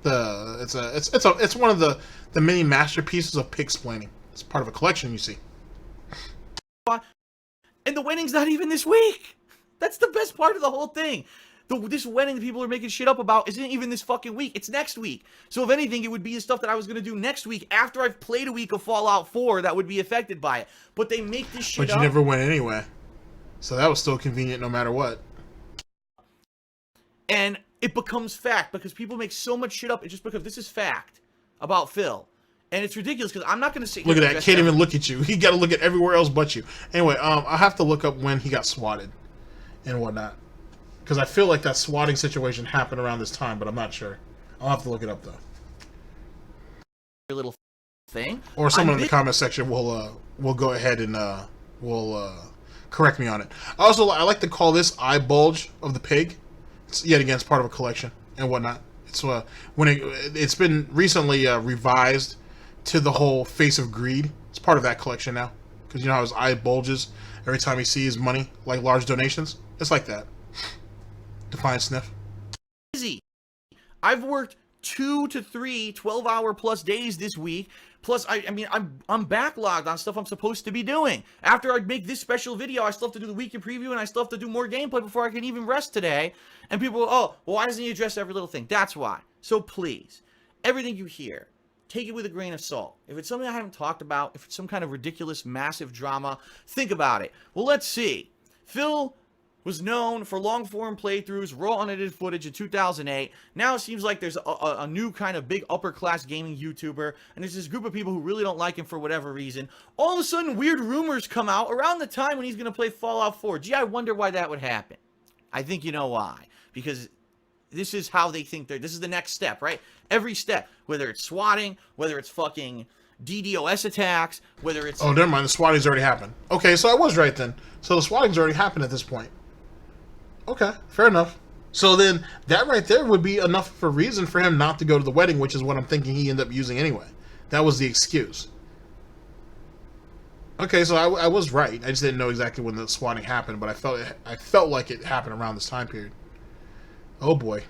It's one of the many masterpieces of pig-splaining. It's part of a collection, you see. And the wedding's not even this week. That's the best part of the whole thing. This wedding that people are making shit up about isn't even this fucking week. It's next week. So if anything, it would be the stuff that I was going to do next week after I've played a week of Fallout 4 that would be affected by it. But they make this shit up. But you never went anyway. So that was still convenient no matter what. And it becomes fact because people make so much shit up. It's just because this is fact about Phil. And it's ridiculous because I'm not going to say... Look at that. Can't even look at you. He got to look at everywhere else but you. Anyway, I have to look up when he got swatted and whatnot. Because I feel like that swatting situation happened around this time, but I'm not sure. I'll have to look it up, though. Little thing. Or someone in the comment section will go ahead and will correct me on it. Also, I like to call this eye bulge of the pig. It's, yet again, it's part of a collection and whatnot. It's it's been recently revised to the whole face of greed. It's part of that collection now. Because you know how his eye bulges every time he sees money, like large donations? It's like that. Define sniff. Easy. I've worked 2 to 3 12-hour plus days this week. Plus, I mean, I'm backlogged on stuff I'm supposed to be doing. After I make this special video, I still have to do the weekend preview, and I still have to do more gameplay before I can even rest today. And people go, oh, well, why doesn't he address every little thing? That's why. So please, everything you hear, take it with a grain of salt. If it's something I haven't talked about, if it's some kind of ridiculous, massive drama, think about it. Well, let's see. Phil was known for long-form playthroughs, raw unedited footage in 2008. Now it seems like there's a new kind of big upper-class gaming YouTuber, and there's this group of people who really don't like him for whatever reason. All of a sudden, weird rumors come out around the time when he's going to play Fallout 4. Gee, I wonder why that would happen. I think you know why. Because this is how they think this is the next step, right? Every step, whether it's swatting, whether it's fucking DDoS attacks, whether it's... Oh, never mind. The swatting's already happened. Okay, so I was right then. So the swatting's already happened at this point. Okay, fair enough. So then that right there would be enough of a reason for him not to go to the wedding, which is what I'm thinking he ended up using anyway. That was the excuse. Okay, so I was right. I just didn't know exactly when the swatting happened, but I felt like it happened around this time period. Oh boy.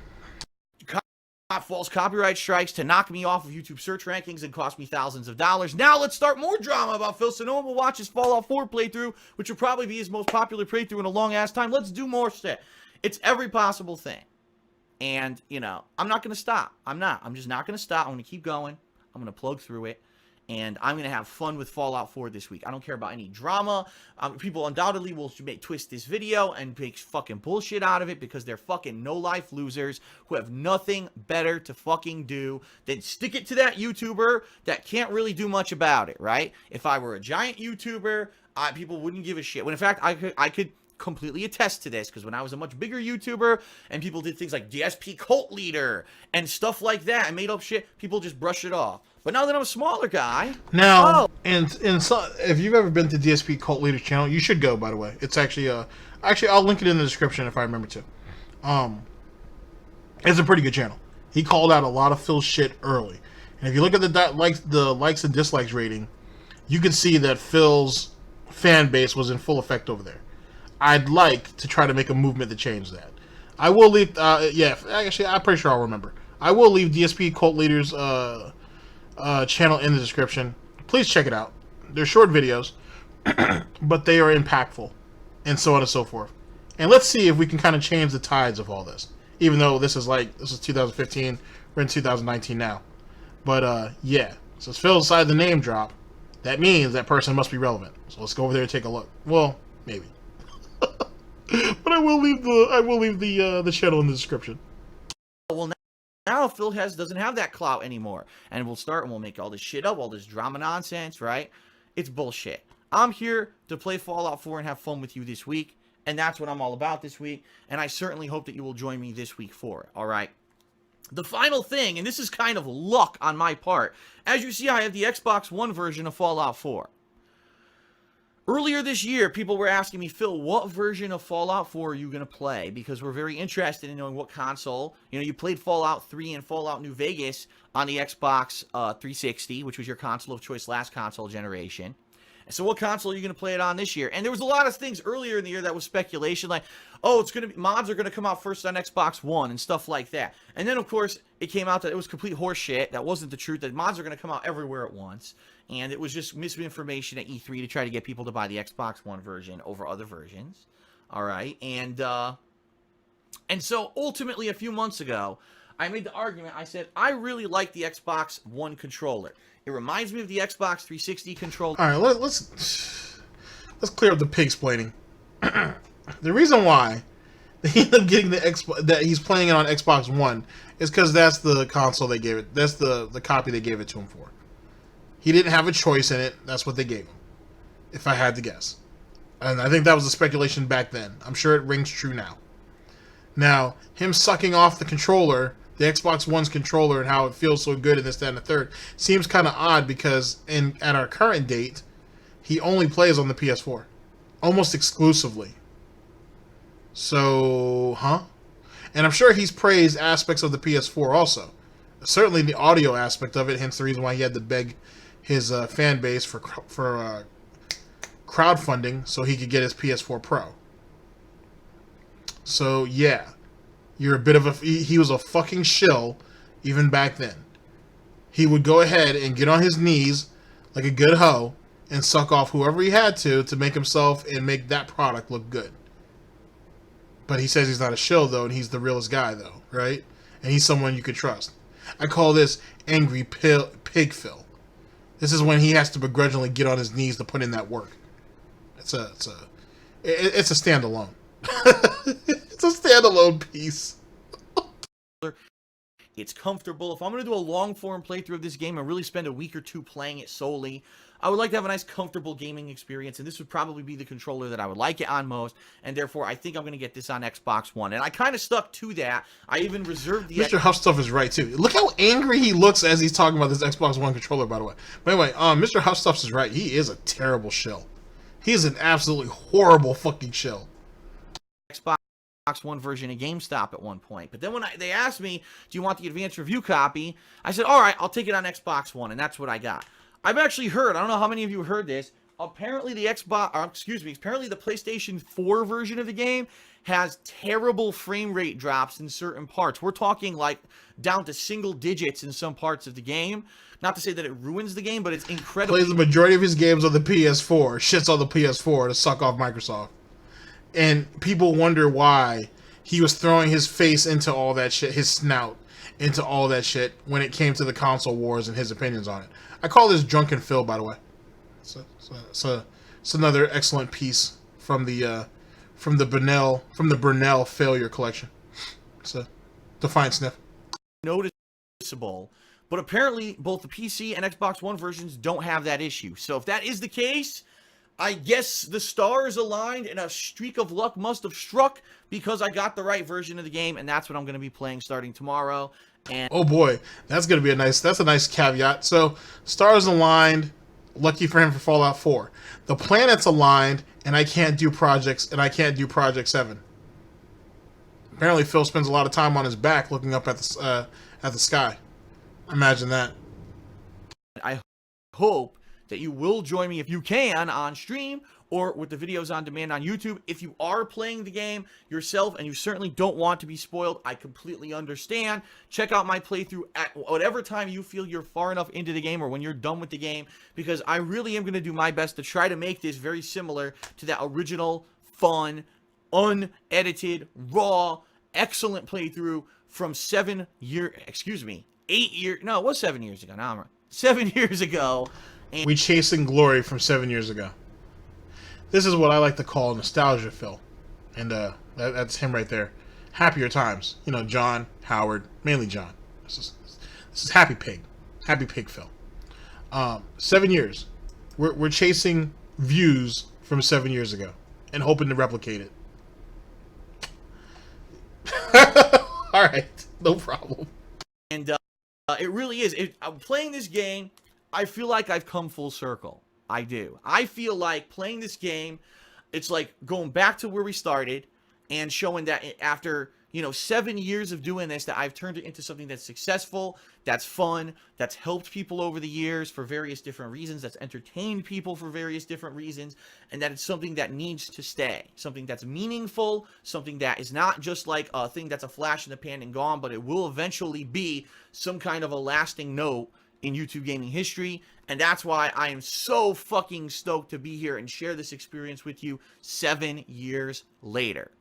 False copyright strikes to knock me off of YouTube search rankings and cost me thousands of dollars. Now let's start more drama about Phil. So no one will watch his Fallout 4 playthrough, which will probably be his most popular playthrough in a long ass time. Let's do more shit. It's every possible thing. And, you know, I'm not going to stop. I'm just not going to stop. I'm going to keep going. I'm going to plug through it. And I'm going to have fun with Fallout 4 this week. I don't care about any drama. People undoubtedly will twist this video and make fucking bullshit out of it because they're fucking no-life losers who have nothing better to fucking do than stick it to that YouTuber that can't really do much about it, right? If I were a giant YouTuber, people wouldn't give a shit. When in fact, I could completely attest to this, because when I was a much bigger YouTuber and people did things like DSPcultleader and stuff like that and made up shit, people just brush it off. But now that I'm a smaller guy, now, and so, if you've ever been to DSPcultleader's channel, you should go. By the way, it's actually I'll link it in the description if I remember to. It's a pretty good channel. He called out a lot of Phil's shit early, and if you look at the likes and dislikes rating, you can see that Phil's fan base was in full effect over there. I'd like to try to make a movement to change that. I will leave. Yeah, actually, I'm pretty sure I'll remember. I will leave DSPcultleader's channel in the description. Please check it out. They're short videos, but they are impactful, and so on and so forth. And let's see if we can kind of change the tides of all this. Even though this is 2015, we're in 2019 now. But yeah, since Phil decided the name drop, that means that person must be relevant. So let's go over there and take a look. Well, maybe. But I will leave the channel in the description. Well, now Phil doesn't have that clout anymore, and we'll make all this shit up, all this drama nonsense, right? It's bullshit. I'm here to play Fallout 4 and have fun with you this week, and that's what I'm all about this week, and I certainly hope that you will join me this week for it, all right? The final thing, and this is kind of luck on my part, as you see, I have the Xbox One version of Fallout 4. Earlier this year, people were asking me, Phil, what version of Fallout 4 are you going to play? Because we're very interested in knowing what console. You know, you played Fallout 3 and Fallout New Vegas on the Xbox 360, which was your console of choice last console generation. So what console are you going to play it on this year? And there was a lot of things earlier in the year that was speculation, like, oh, it's going to be mods are going to come out first on Xbox One and stuff like that. And then, of course, it came out that it was complete horseshit. That wasn't the truth. That mods are going to come out everywhere at once. And it was just misinformation at E3 to try to get people to buy the Xbox One version over other versions. All right. And so ultimately, a few months ago, I made the argument. I said, I really like the Xbox One controller. It reminds me of the Xbox 360 controller. All right, let's clear up the pig-splaining. The reason why he ended up getting that he's playing it on Xbox One is because that's the console they gave it. That's the copy they gave it to him for. He didn't have a choice in it. That's what they gave him, if I had to guess. And I think that was the speculation back then. I'm sure it rings true now. Now, him sucking off the controller, the Xbox One's controller, and how it feels so good and this, that, and the third, seems kind of odd because at our current date, he only plays on the PS4. Almost exclusively. So, huh? And I'm sure he's praised aspects of the PS4 also. Certainly the audio aspect of it, hence the reason why he had to beg his fan base for crowdfunding so he could get his PS4 Pro. So, yeah. You're a bit of he was a fucking shill even back then. He would go ahead and get on his knees like a good hoe and suck off whoever he had to make himself and make that product look good. But he says he's not a shill, though, and he's the realest guy, though, right? And he's someone you could trust. I call this angry pig Phil. This is when he has to begrudgingly get on his knees to put in that work. It's a standalone. It's a standalone piece. It's comfortable. If I'm going to do a long-form playthrough of this game and really spend a week or two playing it solely, I would like to have a nice, comfortable gaming experience, and this would probably be the controller that I would like it on most, and therefore I think I'm going to get this on Xbox One. And I kind of stuck to that. I even reserved the... Mr. Huffstuff is right, too. Look how angry he looks as he's talking about this Xbox One controller, by the way. But anyway, Mr. Huffstuff is right. He is a terrible shill. He is an absolutely horrible fucking shill. Xbox One version of GameStop at one point. But then when they asked me, do you want the advanced review copy? I said, all right, I'll take it on Xbox One, and that's what I got. I've actually heard, I don't know how many of you heard this, apparently the apparently the PlayStation 4 version of the game has terrible frame rate drops in certain parts. We're talking like down to single digits in some parts of the game. Not to say that it ruins the game, but it's incredible. Plays the majority of his games on the PS4, shits on the PS4 to suck off Microsoft. And people wonder why he was throwing his face into all that shit, his snout into all that shit when it came to the console wars and his opinions on it. I call this Drunken Phil, by the way. It's another excellent piece from the Brunel failure collection. It's a Defiant Sniff. Noticeable, but apparently both the PC and Xbox One versions don't have that issue. So if that is the case, I guess the stars aligned and a streak of luck must have struck because I got the right version of the game, and that's what I'm going to be playing starting tomorrow. And oh boy, that's going to be a nice caveat. So stars aligned, lucky for him for Fallout 4. The planets aligned, and I can't do projects, and I can't do Project 7. Apparently, Phil spends a lot of time on his back looking up at the sky. Imagine that. I hope that you will join me if you can on stream or with the videos on demand on YouTube. If you are playing the game yourself and you certainly don't want to be spoiled, I completely understand. Check out my playthrough at whatever time you feel you're far enough into the game or when you're done with the game, because I really am going to do my best to try to make this very similar to that original, fun, unedited, raw, excellent playthrough from 8 years, no, it was 7 years ago, now I'm right. 7 years ago. And we chasing glory from 7 years ago. This is what I like to call nostalgia, Phil. And that's him right there. Happier times. You know, John, Howard, mainly John. This is Happy Pig. Happy Pig, Phil. 7 years. We're chasing views from 7 years ago and hoping to replicate it. All right, no problem. And it really is. I'm playing this game, I feel like I've come full circle. I do. I feel like playing this game, it's like going back to where we started and showing that after, 7 years of doing this, that I've turned it into something that's successful, that's fun, that's helped people over the years for various different reasons, that's entertained people for various different reasons, and that it's something that needs to stay, something that's meaningful, something that is not just like a thing that's a flash in the pan and gone, but it will eventually be some kind of a lasting note in YouTube gaming history. And that's why I am so fucking stoked to be here and share this experience with you 7 years later.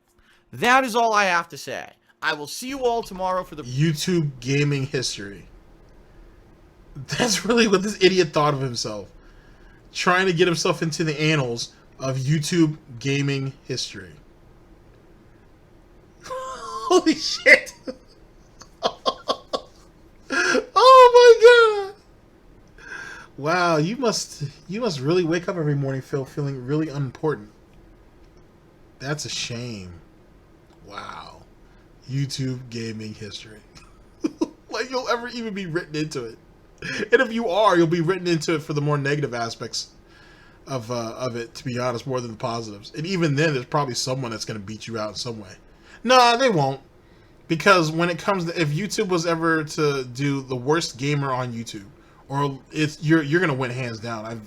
That is all I have to say. I will see you all tomorrow for the YouTube gaming history. That's really what this idiot thought of himself. Trying to get himself into the annals of YouTube gaming history. Holy shit. Oh my god. Wow, you must really wake up every morning, Phil, feeling really unimportant. That's a shame. Wow. YouTube gaming history. Like you'll ever even be written into it. And if you are, you'll be written into it for the more negative aspects of it, to be honest, more than the positives. And even then, there's probably someone that's going to beat you out in some way. Nah, they won't. Because when it comes to, if YouTube was ever to do the worst gamer on YouTube, or you're gonna win hands down.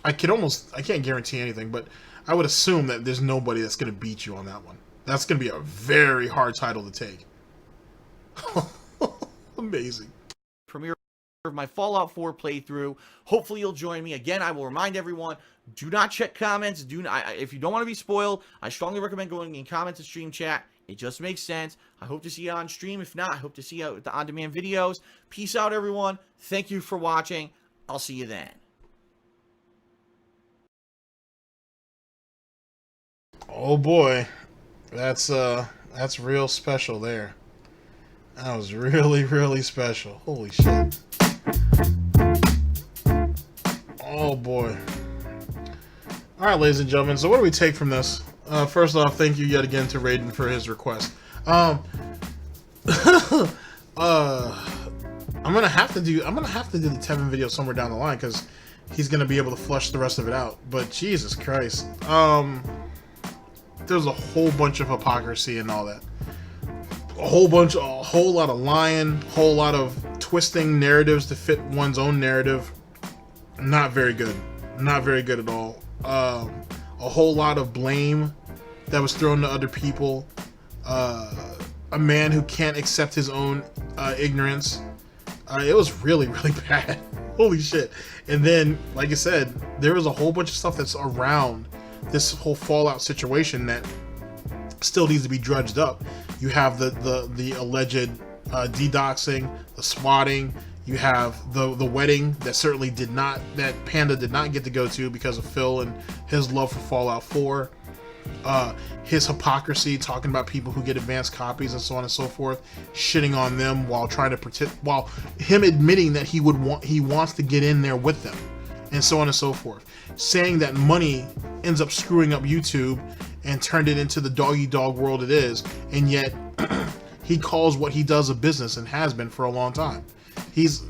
I can't guarantee anything, but I would assume that there's nobody that's gonna beat you on that one. That's gonna be a very hard title to take. Amazing. Premiere of my Fallout 4 playthrough. Hopefully you'll join me. Again, I will remind everyone, do not check comments. If you don't want to be spoiled, I strongly recommend going in comments and stream chat. It just makes sense. I hope to see you on stream. If not, I hope to see you at the on-demand videos. Peace out, everyone. Thank you for watching. I'll see you then. Oh boy, that's real special there. That was really, really special. Holy shit. Oh boy. All right, ladies and gentlemen. So what do we take from this? First off, thank you yet again to Raiden for his request. I'm gonna have to do the Tevin video somewhere down the line because he's gonna be able to flush the rest of it out. But Jesus Christ, there's a whole bunch of hypocrisy and all that. A whole lot of lying, whole lot of twisting narratives to fit one's own narrative. Not very good. Not very good at all. A whole lot of blame that was thrown to other people. A man who can't accept his own ignorance. It was really, really bad. Holy shit. And then, like I said, there was a whole bunch of stuff that's around this whole Fallout situation that still needs to be dredged up. You have the alleged DDoSing, the swatting. You have the wedding that Panda did not get to go to because of Phil and his love for Fallout 4. His hypocrisy, talking about people who get advanced copies and so on and so forth, shitting on them while trying to pretend, while him admitting that he wants to get in there with them, and so on and so forth. Saying that money ends up screwing up YouTube and turned it into the dog-eat-dog world it is, and yet he calls what he does a business and has been for a long time. It's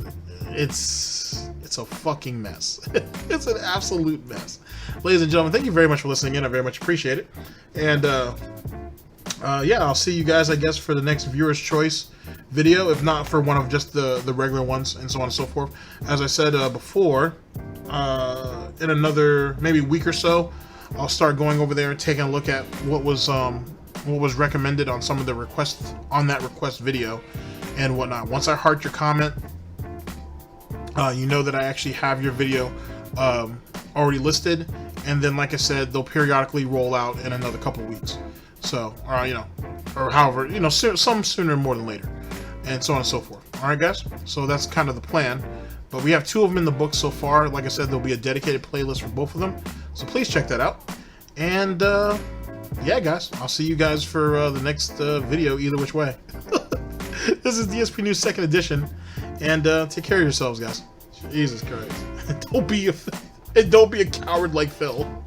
a fucking mess. It's an absolute mess. Ladies and gentlemen, thank you very much for listening in. I very much appreciate it. And yeah, I'll see you guys, I guess, for the next Viewer's Choice video, if not for one of just the regular ones and so on and so forth. As I said before, in another maybe week or so, I'll start going over there and taking a look at what was recommended on some of the requests on that request video and whatnot. Once I heart your comment, you know that I actually have your video already listed, and then, like I said, they'll periodically roll out in another couple weeks. So, you know, or however, you know, some sooner more than later, and so on and so forth. All right, guys. So that's kind of the plan. But we have 2 of them in the book so far. Like I said, there'll be a dedicated playlist for both of them. So please check that out. And yeah, guys, I'll see you guys for the next video, either which way. This is DSP News 2nd edition, and take care of yourselves, guys. Jesus Christ. Don't be a coward like Phil.